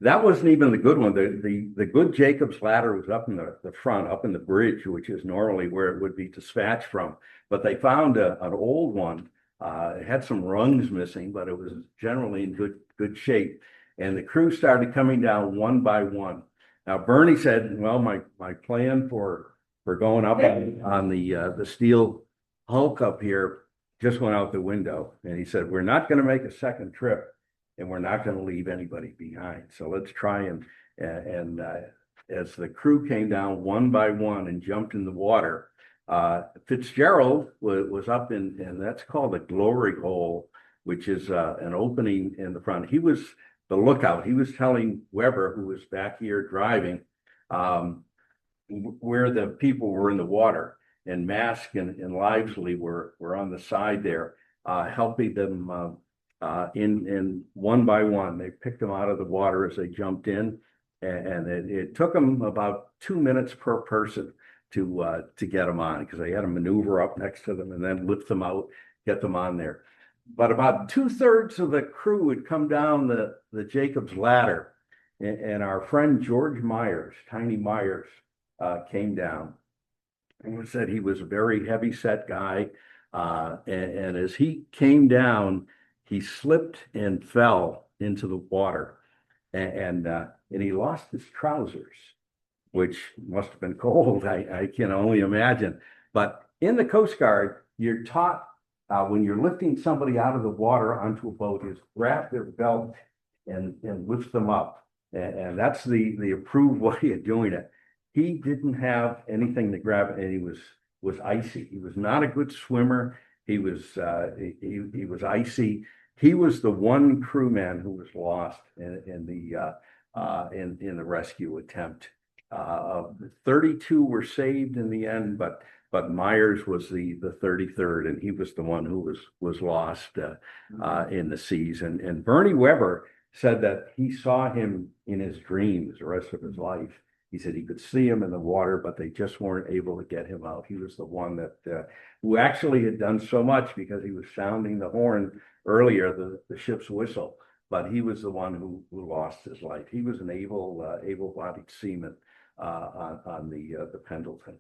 that wasn't even the good one. The good Jacob's ladder was up in the front, up in the bridge, which is normally where it would be dispatched from. But they found an old one. It had some rungs missing, but it was generally in good shape. And the crew started coming down one by one. Now Bernie said, well, my plan for going up on the steel hulk up here just went out the window. And he said, we're not going to make a second trip, and we're not going to leave anybody behind. So let's try and as the crew came down one by one and jumped in the water, Fitzgerald was up and that's called the glory hole, which is an opening in the front. He was the lookout. He was telling Weber, who was back here driving, where the people were in the water, and Mask and Livesley were on the side there, helping them in one by one. They picked them out of the water as they jumped in, and it took them about 2 minutes per person to get them on, because they had to maneuver up next to them and then lift them out, get them on there. But about 2/3 of the crew had come down the Jacob's ladder, and our friend George Myers, Tiny Myers, came down. And said he was a very heavy set guy, and as he came down, he slipped and fell into the water, and he lost his trousers, which must have been cold. I can only imagine. But in the Coast Guard, you're taught when you're lifting somebody out of the water onto a boat is grab their belt and lift them up. And that's the approved way of doing it. He didn't have anything to grab, and he was icy. He was not a good swimmer. He was icy. He was the one crewman who was lost in the rescue attempt. 32 were saved in the end, but Myers was the 33rd, and he was the one who was lost in the seas. And Bernie Weber said that he saw him in his dreams the rest of his life. He said he could see him in the water, but they just weren't able to get him out. He was the one that who actually had done so much, because he was sounding the horn earlier, the ship's whistle, but he was the one who lost his life. He was an able-bodied seaman on the Pendleton.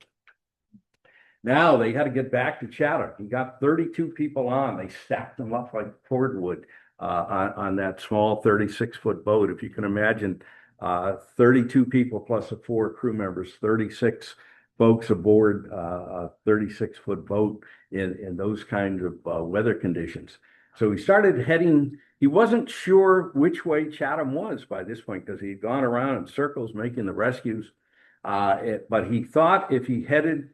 Now they had to get back to Chatham. He got 32 people on. They stacked them up like cordwood on that small 36-foot boat. If you can imagine, 32 people plus the 4 crew members, 36 folks aboard a 36-foot boat in those kinds of weather conditions. So he started heading. He wasn't sure which way Chatham was by this point, because he'd gone around in circles making the rescues. But he thought if he headed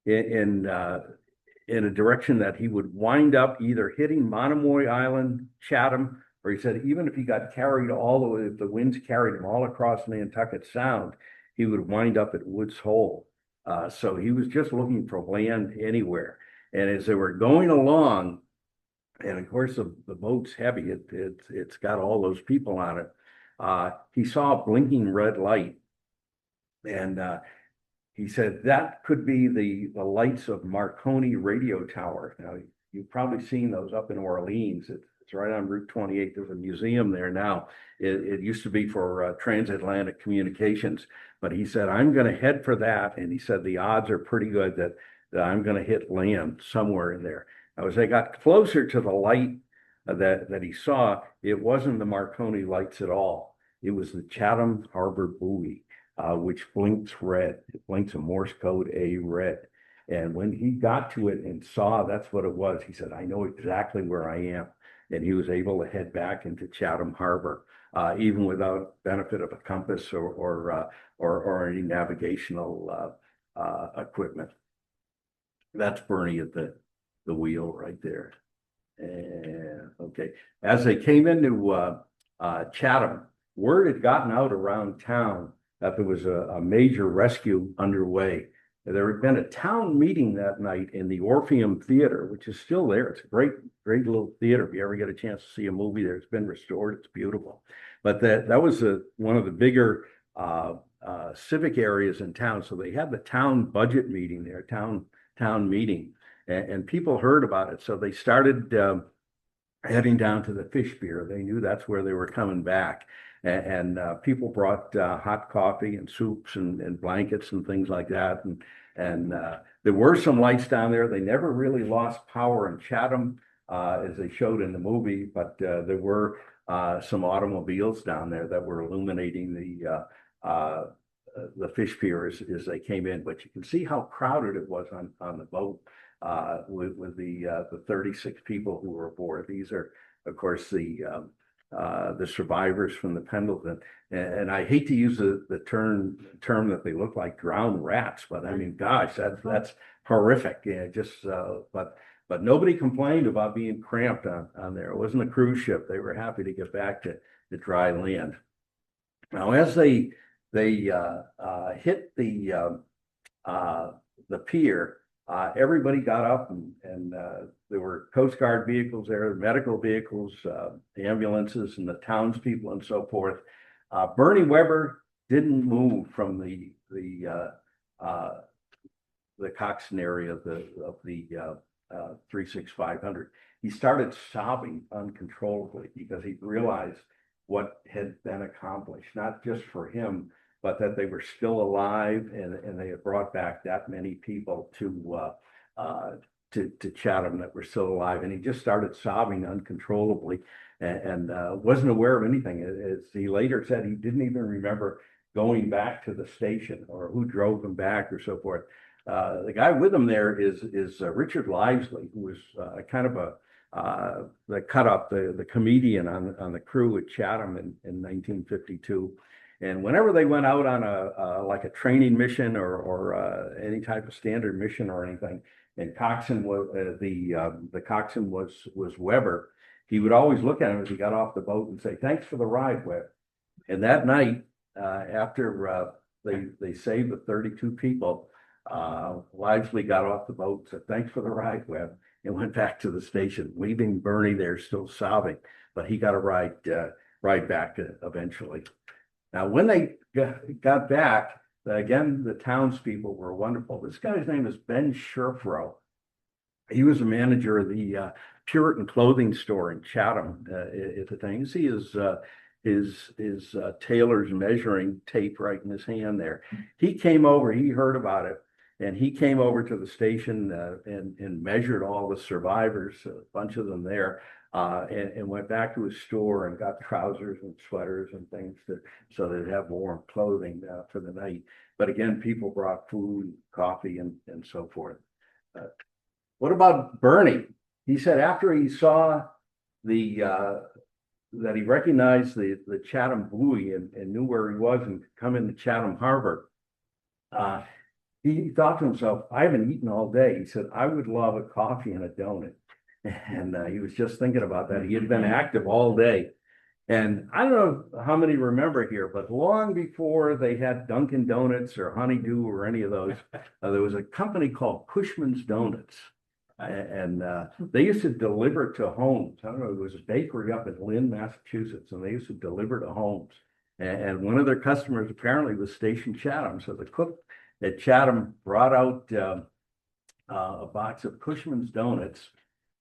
in a direction that he would wind up either hitting Monomoy Island, Chatham, or he said even if he got carried all the way, if the winds carried him all across Nantucket Sound, he would wind up at Woods Hole. So he was just looking for land anywhere. And as they were going along, and of course the boat's heavy, it's got all those people on it, he saw a blinking red light. And he said that could be the lights of Marconi radio tower. Now, you've probably seen those up in Orleans. It's right on Route 28. There's a museum there now. It used to be for transatlantic communications. But he said, I'm going to head for that. And he said the odds are pretty good that I'm going to hit land somewhere in there. Now, as they got closer to the light that he saw, it wasn't the Marconi lights at all. It was the Chatham Harbor buoy, which blinks red. It blinks a Morse code A red. And when he got to it and saw that's what it was, he said, I know exactly where I am. And he was able to head back into Chatham Harbor, even without benefit of a compass or any navigational equipment. That's Bernie at the wheel right there. And okay, as they came into Chatham, word had gotten out around town that there was a major rescue underway. There had been a town meeting that night in the Orpheum Theater, which is still there. It's a great little theater. If you ever get a chance to see a movie there, it's been restored. It's beautiful. But that was one of the bigger civic areas in town. So they had the town budget meeting there, town meeting, and people heard about it. So they started heading down to the fish pier. They knew that's where they were coming back. And people brought hot coffee and soups and blankets and things like that. And there were some lights down there. They never really lost power in Chatham, as they showed in the movie, but there were some automobiles down there that were illuminating the fish pier as they came in. But you can see how crowded it was on the boat with the 36 people who were aboard. These are, of course, the the survivors from the Pendleton. And I hate to use the term that they look like drowned rats, but I mean, gosh, that's horrific. Yeah, but nobody complained about being cramped on there. It wasn't a cruise ship. They were happy to get back to the dry land. Now, as they hit the pier, everybody got up and there were Coast Guard vehicles there, medical vehicles, the ambulances, and the townspeople and so forth. Bernie Weber didn't move from the coxswain area of the 36500. He started sobbing uncontrollably because he realized what had been accomplished, not just for him, but that they were still alive and they had brought back that many people to Chatham that were still alive. And he just started sobbing uncontrollably and wasn't aware of anything. As he later said, he didn't even remember going back to the station or who drove him back or so forth. The guy with him there is Richard Livesley, who was kind of the the comedian on the crew at Chatham in 1952. And whenever they went out on a training mission or any type of standard mission or anything, and coxswain was the coxswain was Weber, he would always look at him as he got off the boat and say, "Thanks for the ride, Webb." And that night, after they saved the 32 people, Livesley got off the boat and said, "Thanks for the ride, Webb," and went back to the station, leaving Bernie there still sobbing. But he got a ride back eventually. Now, when they got back, again, the townspeople were wonderful. This guy's name is Ben Sherfro. He was a manager of the Puritan clothing store in Chatham at the time. You see his tailor's measuring tape right in his hand there. He came over, he heard about it, and he came over to the station and measured all the survivors, a bunch of them there, and went back to his store and got trousers and sweaters and things so they'd have warm clothing for the night. But again, people brought food, coffee, and so forth. What about Bernie? He said after he saw that he recognized the Chatham buoy and knew where he was and could come into Chatham Harbor, he thought to himself, "I haven't eaten all day." He said, "I would love a coffee and a donut." And he was just thinking about that. He had been active all day. And I don't know how many remember here, but long before they had Dunkin' Donuts or Honeydew or any of those, there was a company called Cushman's Donuts. And they used to deliver to homes. I don't know, it was a bakery up in Lynn, Massachusetts, and they used to deliver to homes. And one of their customers apparently was Station Chatham. So the cook at Chatham brought out a box of Cushman's Donuts.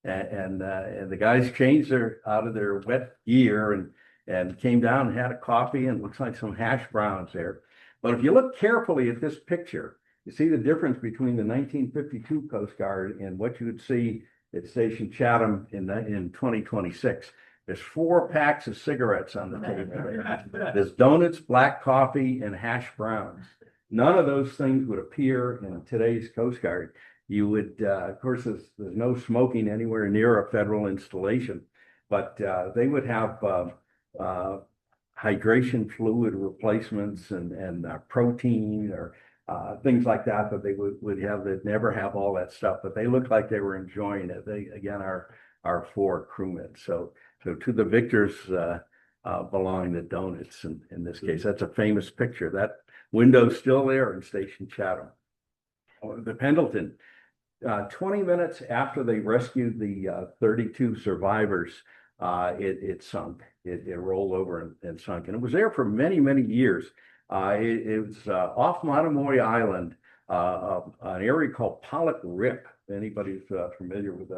And the guys changed out of their wet gear and came down and had a coffee and looks like some hash browns there. But if you look carefully at this picture, you see the difference between the 1952 Coast Guard and what you would see at Station Chatham in 2026. There's 4 packs of cigarettes on the table there. There's donuts, black coffee, and hash browns. None of those things would appear in today's Coast Guard. You would, of course, there's no smoking anywhere near a federal installation, but they would have hydration fluid replacements and protein or things like that they would have that never have all that stuff, but they looked like they were enjoying it. They, again, are 4 crewmen. So to the victors belong the donuts in this case. That's a famous picture. That window's still there in Station Chatham. The Pendleton. 20 minutes after they rescued the 32 survivors, it sunk. It rolled over and sunk. And it was there for many, many years. It was off Monomoy Island, an area called Pollock Rip. Anybody's familiar with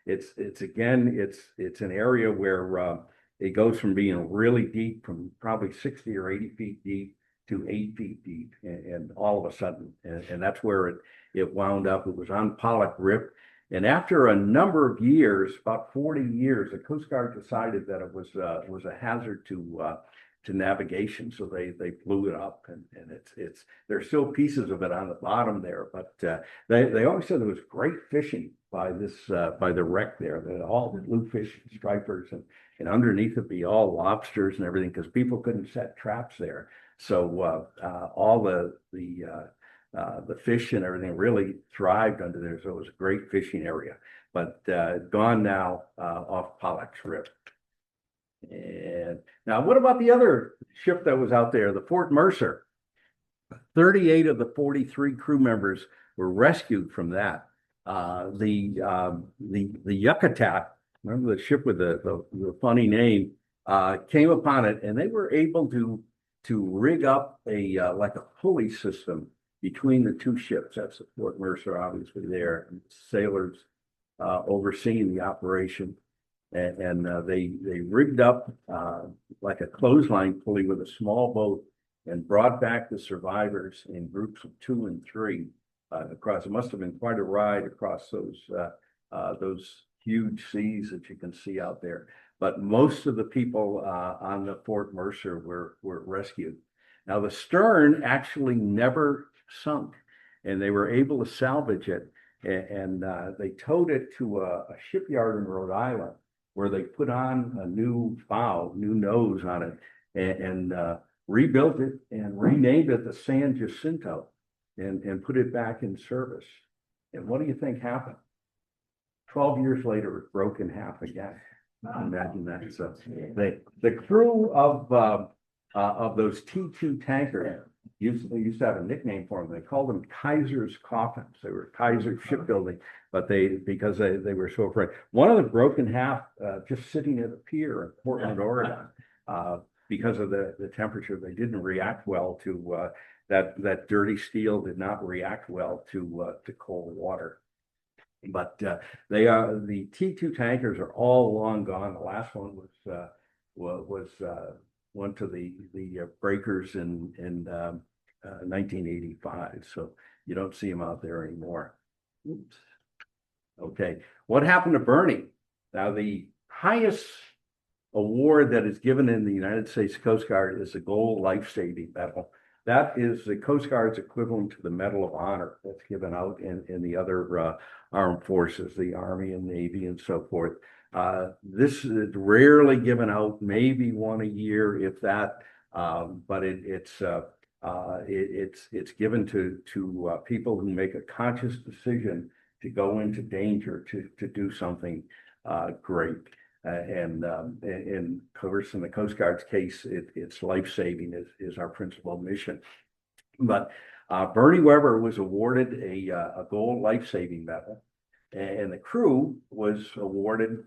it's an area where it goes from being really deep, from probably 60 or 80 feet deep, to 8 feet deep, and all of a sudden, and that's where it wound up. It was on Pollock Rip, and after a number of years, about 40 years, the Coast Guard decided that it was a hazard to navigation, so they blew it up, and there's still pieces of it on the bottom there, but they always said there was great fishing by the wreck there. All the bluefish and stripers and underneath it be all lobsters and everything, because people couldn't set traps there. So all the fish and everything really thrived under there. So it was a great fishing area, but gone now off Pollack's Rip. And now, what about the other ship that was out there, the Fort Mercer? 38 of the 43 crew members were rescued from that. The Yucatan, remember the ship with the funny name, came upon it, and they were able to rig up a like a pulley system between the two ships. That's the Fort Mercer, obviously there, and sailors overseeing the operation. And they rigged up like a clothesline pulley with a small boat and brought back the survivors in groups of 2 and 3 across. It must have been quite a ride across those huge seas that you can see out there. But most of the people on the Fort Mercer were rescued. Now the stern actually never sunk, and they were able to salvage it. And they towed it to a shipyard in Rhode Island, where they put on a new bow, new nose on it, and rebuilt it and renamed it the San Jacinto, and put it back in service. And what do you think happened? 12 years later, it broke in half again. Imagine that. So the crew of those T2 tankers used to have a nickname for them. They called them Kaiser's coffins. They were Kaiser shipbuilding, but because they were so afraid. One of them broke in half just sitting at a pier in Portland, Oregon, because of the temperature. They didn't react well to that dirty steel did not react well to cold water. But the T2 tankers are all long gone. The last one went to the breakers in 1985. So you don't see them out there anymore. Oops. Okay, what happened to Bernie? Now the highest award that is given in the United States Coast Guard is the Gold Lifesaving Medal. That is the Coast Guard's equivalent to the Medal of Honor that's given out in the other armed forces, the Army and Navy and so forth. This is rarely given out, maybe one a year, if that. But it's given to people who make a conscious decision to go into danger to do something great. And of course, in the Coast Guard's case, it's life-saving is our principal mission. But Bernie Weber was awarded a Gold Life-Saving Medal, and the crew was awarded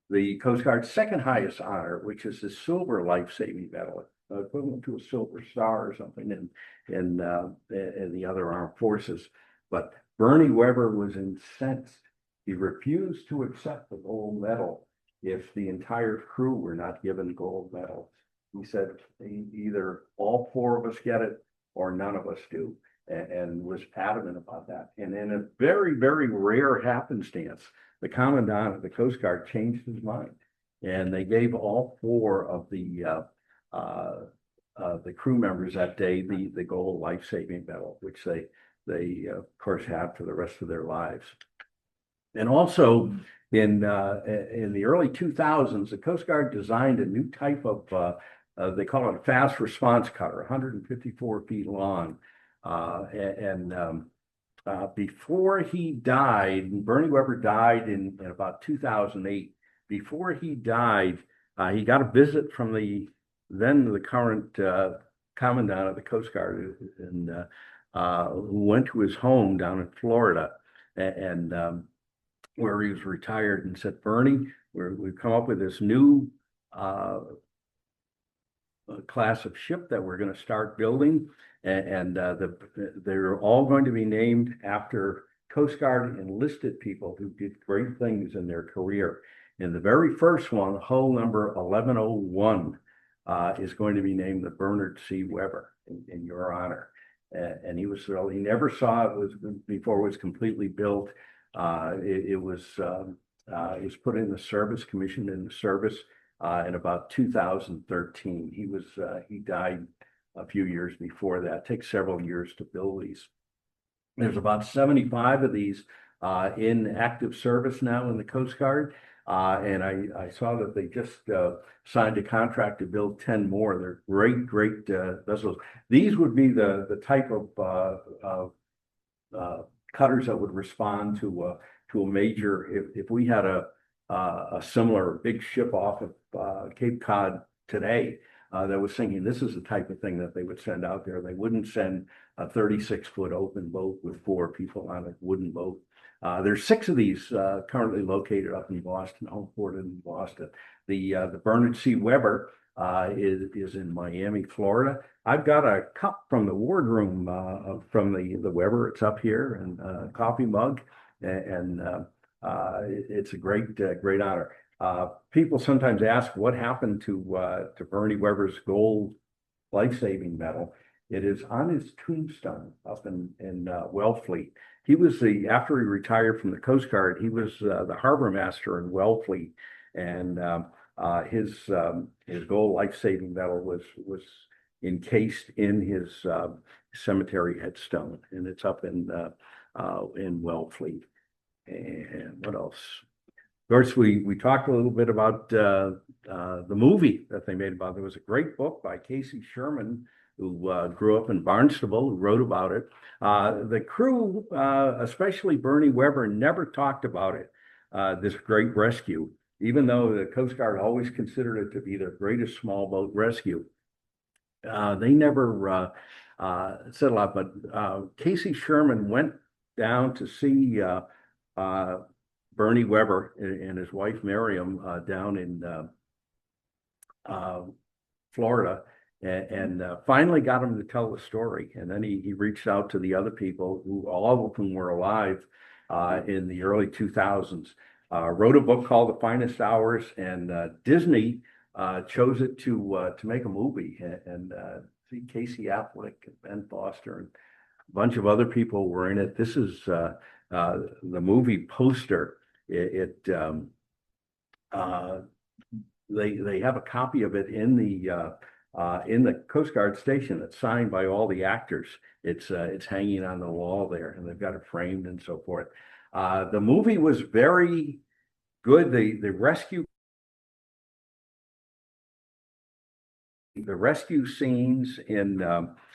the Coast Guard's second highest honor, which is the Silver Life-Saving Medal, equivalent to a Silver Star or something in the other armed forces. But Bernie Weber was incensed. He refused to accept the gold medal if the entire crew were not given gold medals. He said either all 4 of us get it or none of us do, and was adamant about that. And in a very, very rare happenstance, the commandant of the Coast Guard changed his mind, and they gave all 4 of the crew members that day the Gold Life-Saving Medal, which they of course have for the rest of their lives. And also in the early 2000s, the Coast Guard designed a new type of they call it a fast response cutter, 154 feet long. Before he died, Bernie Weber died in about 2008. Before he died, he got a visit from the current commandant of the Coast Guard, and who went to his home down in Florida, and where he was retired, and said, "Bernie, we've come up with this new class of ship that we're going to start building, and they're all going to be named after Coast Guard enlisted people who did great things in their career. And the very first one, hull number 1101, is going to be named the Bernard C. Weber in your honor." And he never saw it before it was completely built. It was put in the service, commissioned in the service in about 2013. He died a few years before that. It takes several years to build these. There's about 75 of these in active service now in the Coast Guard. And I saw that they just signed a contract to build 10 more. They're great vessels. These would be the type of cutters that would respond to a major, if we had a similar big ship off of Cape Cod today that was sinking. This is the type of thing that they would send out there. They wouldn't send a 36-foot open boat with 4 people on a wooden boat. There's 6 of these currently located up in Boston, Homeport in Boston. The Bernard C. Weber is in Miami, Florida. I've got a cup from the wardroom from the Weber. It's up here, and a coffee mug, and it's a great honor. People sometimes ask what happened to Bernie Weber's Gold Lifesaving Medal. It is on his tombstone up in Wellfleet. He was after he retired from the Coast Guard, he was the harbor master in Wellfleet, and his Gold Lifesaving Medal was encased in his cemetery headstone, and it's up in Wellfleet. And what else? Of course, we talked a little bit about the movie that they made about it. There was a great book by Casey Sherman, who grew up in Barnstable, who wrote about it. The crew, especially Bernie Weber, never talked about it, this great rescue, even though the Coast Guard always considered it to be their greatest small boat rescue. They never said a lot, but Casey Sherman went down to see Bernie Weber and his wife Miriam down in Florida, and finally got him to tell the story. And then he reached out to the other people, who all of whom were alive in the early 2000s. Wrote a book called The Finest Hours, and Disney chose it to make a movie. And see, Casey Affleck and Ben Foster and a bunch of other people were in it. This is the movie poster. They have a copy of it in the Coast Guard station that's signed by all the actors. It's hanging on the wall there, and they've got it framed and so forth. The movie was very good. The rescue scenes in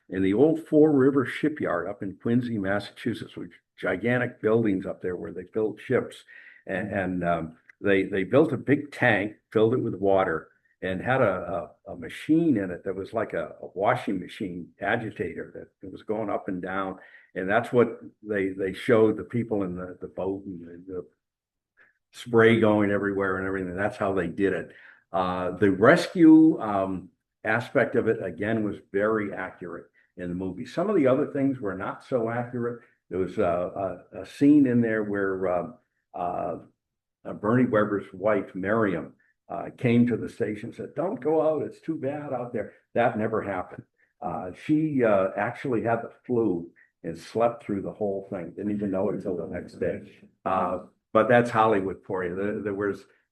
the old Four River shipyard up in Quincy, Massachusetts, with gigantic buildings up there where they built ships, and they built a big tank, filled it with water, and had a machine in it that was like a washing machine agitator that was going up and down. And that's what they showed the people in the boat, and the spray going everywhere and everything. That's how they did it. The rescue aspect of it, again, was very accurate in the movie. Some of the other things were not so accurate. There was a scene in there where Bernie Weber's wife, Miriam, came to the station and said, "Don't go out, it's too bad out there." That never happened. She actually had the flu and slept through the whole thing. Didn't even know it until the next day. But that's Hollywood for you.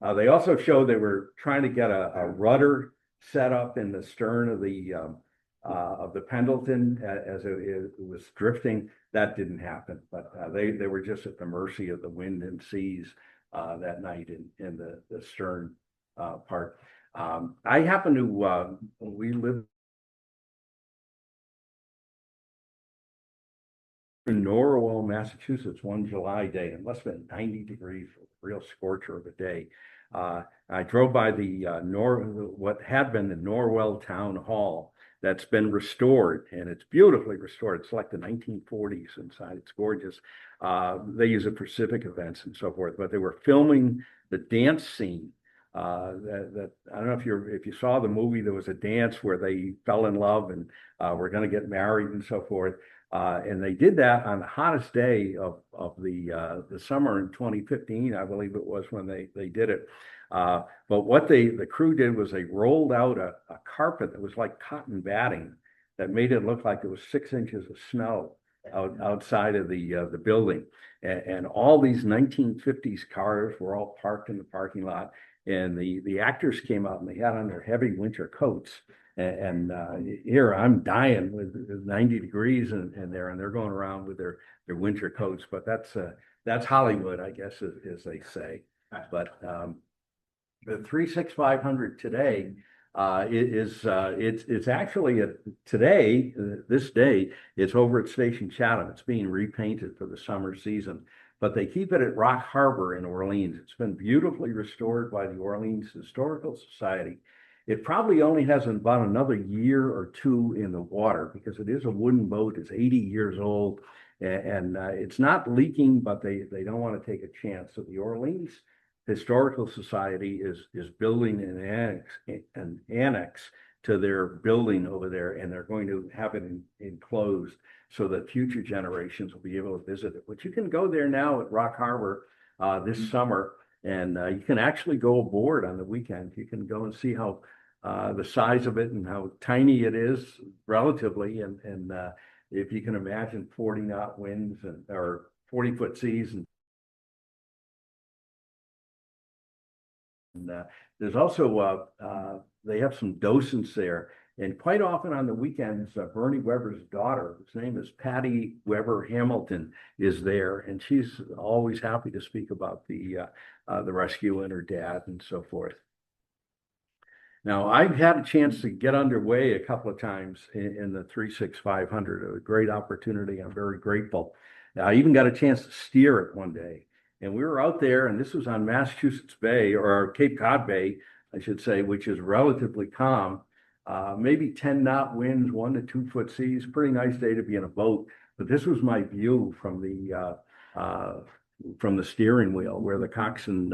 They also showed they were trying to get a rudder set up in the stern of the Pendleton as it was drifting. That didn't happen, but they were just at the mercy of the wind and seas that night in the stern part. I happen to, we lived in Norwell, Massachusetts, one July day. It must have been 90 degrees, real scorcher of a day. I drove by what had been the Norwell Town Hall that's been restored, and it's beautifully restored. It's like the 1940s inside. It's gorgeous. They use it for civic events and so forth, but they were filming the dance scene. That I don't know if you saw the movie. There was a dance where they fell in love and were going to get married and so forth. And they did that on the hottest day of the summer in 2015, I believe it was, when they did it. But what the crew did was they rolled out a carpet that was like cotton batting that made it look like it was 6 inches of snow outside of the building. And all these 1950s cars were all parked in the parking lot. And the actors came out and they had on their heavy winter coats. And here I'm dying with 90 degrees and they're going around with their winter coats. But that's Hollywood, I guess, as they say. But the 36500 today it's actually today, this day, it's over at Station Chatham. It's being repainted for the summer season, but they keep it at Rock Harbor in Orleans. It's been beautifully restored by the Orleans Historical Society. It probably only has about another year or two in the water because it is a wooden boat. It's 80 years old, and it's not leaking, but they don't want to take a chance. So the Orleans Historical Society is building an annex to their building over there, and they're going to have it enclosed so that future generations will be able to visit it. But you can go there now at Rock Harbor this summer, and you can actually go aboard on the weekend. You can go and see how the size of it and how tiny it is relatively, and if you can imagine 40-knot winds or 40-foot seas and there's also they have some docents there, and quite often on the weekends, Bernie Weber's daughter, whose name is Patty Weber Hamilton, is there, and she's always happy to speak about the rescue and her dad and so forth. Now, I've had a chance to get underway a couple of times in the 36500, a great opportunity. I'm very grateful. I even got a chance to steer it one day. And we were out there, and this was on Massachusetts Bay, or Cape Cod Bay, I should say, which is relatively calm. Maybe 10-knot winds, 1 to 2 foot seas. Pretty nice day to be in a boat. But this was my view from the steering wheel where the coxswain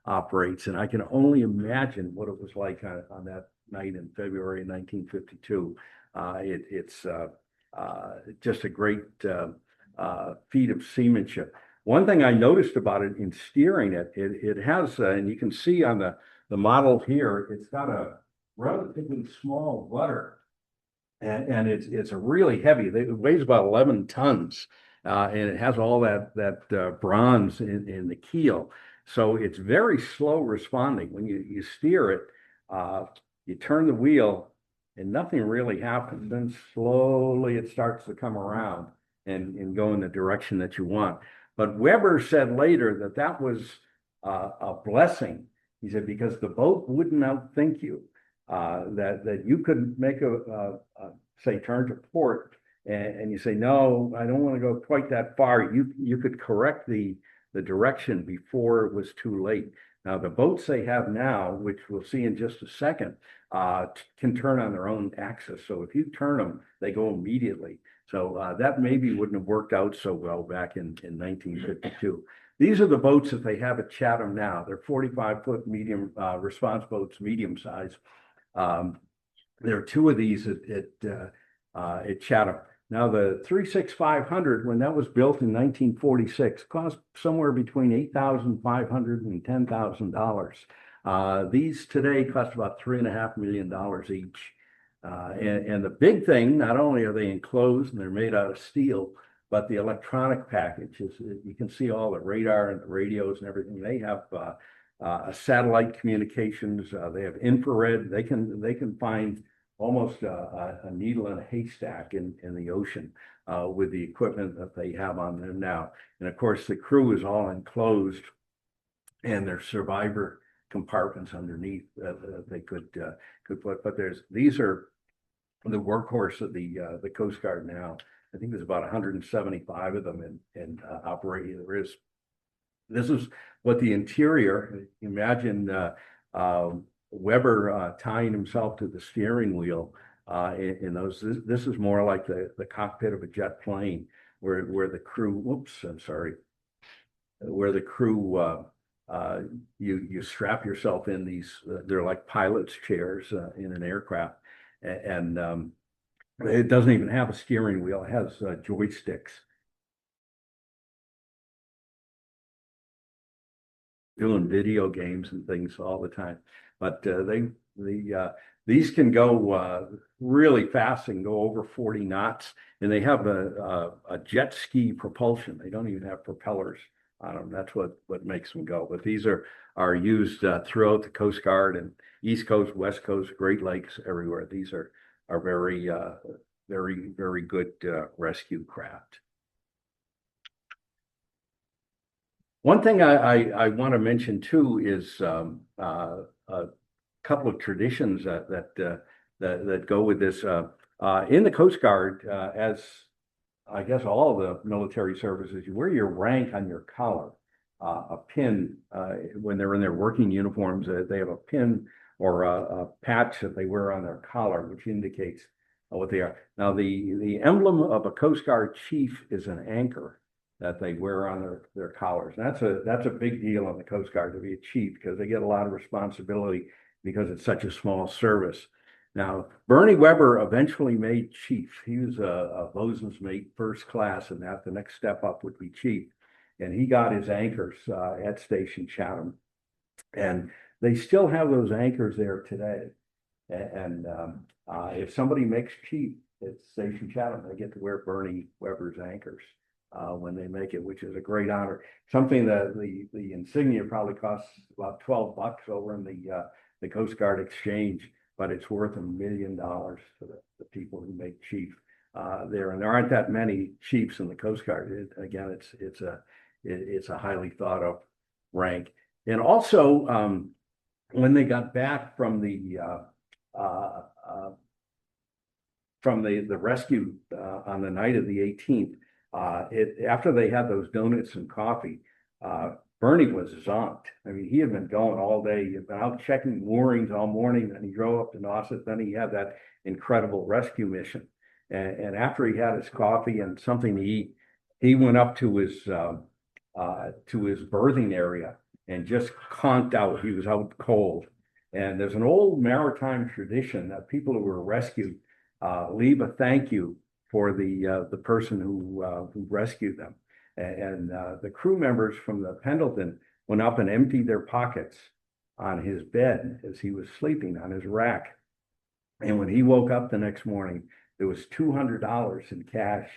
operates, and I can only imagine what it was like on that night in February 1952. It's just a great feat of seamanship. One thing I noticed about it in steering it, it has, and you can see on the model here, it's got a relatively small rudder, and it's a really heavy. It weighs about 11 tons, and it has all that bronze in the keel, so it's very slow responding. When you steer it, you turn the wheel, and nothing really happens. Then slowly it starts to come around and go in the direction that you want. But Weber said later that was a blessing. He said, because the boat wouldn't outthink you, that you could make say, turn to port, and you say, no, I don't want to go quite that far. You could correct the direction before it was too late. Now, the boats they have now, which we'll see in just a second, can turn on their own axis. So if you turn them, they go immediately. So that maybe wouldn't have worked out so well back in 1952. These are the boats that they have at Chatham now. They're 45-foot medium response boats, medium size. There are 2 of these at Chatham. Now, the 36500, when that was built in 1946, cost somewhere between $8,500 and $10,000. These today cost about $3.5 million each. And the big thing, not only are they enclosed and they're made out of steel, but the electronic package is, you can see all the radar and the radios and everything. They have satellite communications. They have infrared. They can find almost a needle in a haystack in the ocean with the equipment that they have on them now. And of course, the crew is all enclosed, and there's survivor compartments underneath that they could put. But these are the workhorse of the Coast Guard now. I think there's about 175 of them in operating. This is what the interior. Imagine Weber tying himself to the steering wheel in those. This is more like the cockpit of a jet plane, where the crew. Whoops, I'm sorry. Where the crew. You strap yourself in these. They're like pilot's chairs in an aircraft, and it doesn't even have a steering wheel. It has joysticks. Doing video games and things all the time, but these can go really fast and go over 40 knots, and they have a jet ski propulsion. They don't even have propellers on them. That's what makes them go. But these are used throughout the Coast Guard and East Coast, West Coast, Great Lakes, everywhere. These are very very good rescue craft. One thing I want to mention too is a couple of traditions that go with this. In the Coast Guard, as I guess all the military services, you wear your rank on your collar. A pin, when they're in their working uniforms, they have a pin or a patch that they wear on their collar, which indicates what they are. Now, the emblem of a Coast Guard chief is an anchor that they wear on their collars. And that's a big deal on the Coast Guard to be a chief, because they get a lot of responsibility because it's such a small service. Now, Bernie Weber eventually made chief. He was a bosun's mate, first class, and that the next step up would be chief. And he got his anchors at Station Chatham. And they still have those anchors there today. And if somebody makes chief at Station Chatham, they get to wear Bernie Weber's anchors when they make it, which is a great honor. Something that the insignia probably costs about $12 over in the Coast Guard exchange, but it's worth $1 million to the people who make chief there. And there aren't that many chiefs in the Coast Guard. Again, it's a highly thought of rank. And also, when they got back from the rescue on the night of the 18th, after they had those donuts and coffee, Bernie was zonked. I mean, he had been going all day. He had been out checking moorings all morning, and he drove up to Nauset. Then he had that incredible rescue mission. And after he had his coffee and something to eat, he went up to his berthing area and just conked out. He was out cold. And there's an old maritime tradition that people who were rescued leave a thank you for the person who rescued them. And the crew members from the Pendleton went up and emptied their pockets on his bed as he was sleeping on his rack. And when he woke up the next morning, there was $200 in cash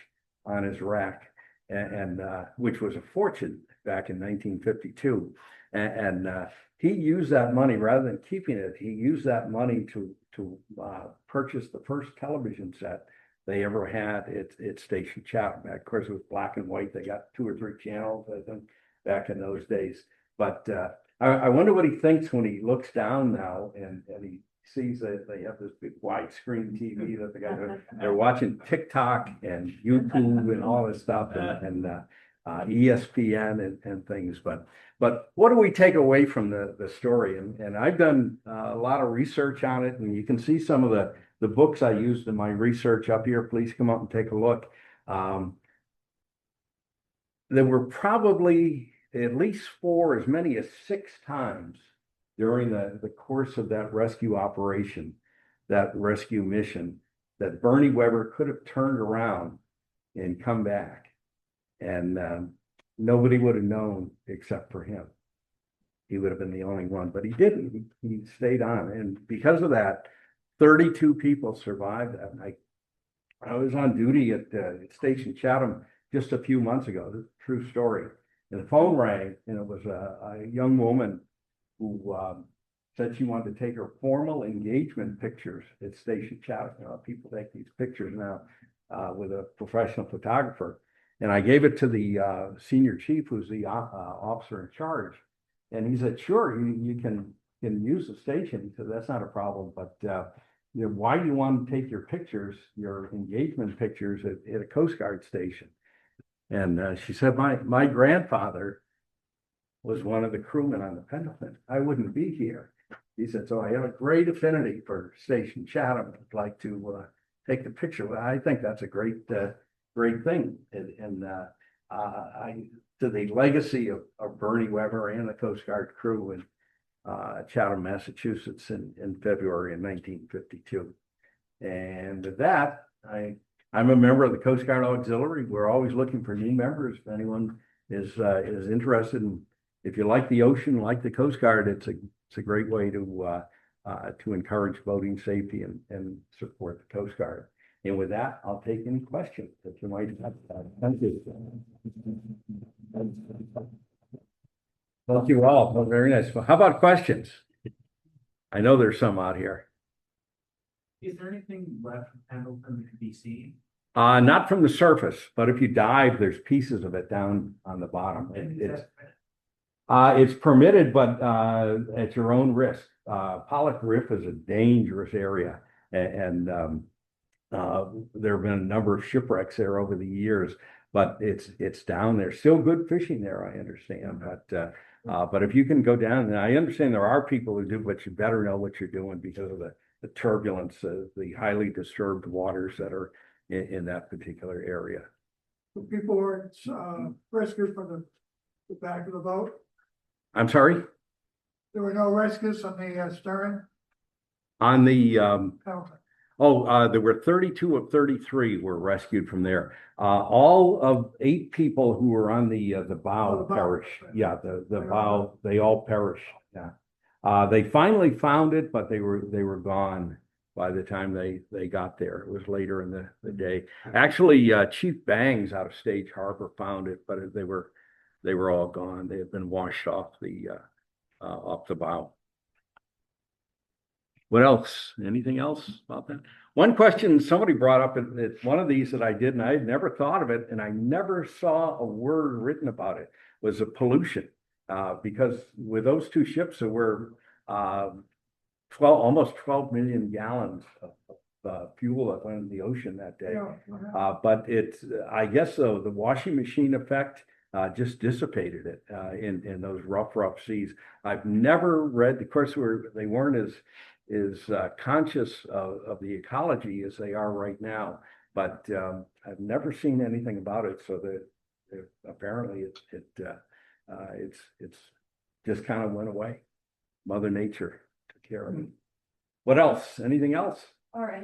on his rack, and which was a fortune back in 1952. And he used that money, rather than keeping it, he used that money to purchase the first television set they ever had at Station Chatham. Of course, it was black and white. They got 2 or 3 channels, I think, back in those days. But I wonder what he thinks when he looks down now and he sees that they have this big widescreen TV that they're watching TikTok and YouTube and all this stuff and ESPN and things. But what do we take away from the story? And I've done a lot of research on it, and you can see some of the books I used in my research up here. Please come up and take a look. There were probably at least 4, as many as 6 times during the course of that rescue operation, that rescue mission, that Bernie Weber could have turned around and come back. And nobody would have known except for him. He would have been the only one, but he didn't. He stayed on. And because of that, 32 people survived that night. I was on duty at Station Chatham just a few months ago. This is a true story. And the phone rang, and it was a young woman who said she wanted to take her formal engagement pictures at Station Chatham. You know, people take these pictures now with a professional photographer. And I gave it to the senior chief, who's the officer in charge. And he said, sure, you can use the station. He said, that's not a problem. But you know, why do you want to take your pictures, your engagement pictures at a Coast Guard station? And she said, my grandfather was one of the crewmen on the Pendleton. I wouldn't be here. He said, so I have a great affinity for Station Chatham. I'd like to take the picture. Well, I think that's a great thing. And to the legacy of Bernie Weber and the Coast Guard crew in Chatham, Massachusetts in February of 1952. And with that, I'm a member of the Coast Guard Auxiliary. We're always looking for new members. If anyone is interested in, if you like the ocean, like the Coast Guard, it's a great way to encourage boating safety and support the Coast Guard. And with that, I'll take any questions that you might have. Thank you. Thank you all. Well, very nice. Well, how about questions? I know there's some out here. Is there anything left from Pendleton that could be seen? Not from the surface, but if you dive, there's pieces of it down on the bottom. It's permitted, but at your own risk. Pollock Riff is a dangerous area, and there have been a number of shipwrecks there over the years. But it's down there. Still good fishing there, I understand. But if you can go down, and I understand there are people who do, but you better know what you're doing because of the turbulence, the highly disturbed waters that are in that particular area. People were rescued from the back of the boat. I'm sorry? There were no rescues on the stern. On the Pendleton. there were 32 of 33 were rescued from there. All of 8 people who were on the bow the bow. perished. Yeah, the bow, they all perished. Yeah. They finally found it, but they were gone by the time they got there. It was later in the day. Actually, Chief Bangs out of Stage Harbor found it, but they were all gone. They had been washed off the bow. What else? Anything else about that? One question somebody brought up at one of these that I did, and I had never thought of it, and I never saw a word written about it, was the pollution. Because with those 2 ships, there were almost 12 million gallons of fuel that went in the ocean that day. But I guess the washing machine effect just dissipated it in those rough seas. I've never read, of course, they weren't as conscious of the ecology as they are right now, but I've never seen anything about it. So that apparently it's just kind of went away. Mother Nature took care of it. What else? Anything else? All right.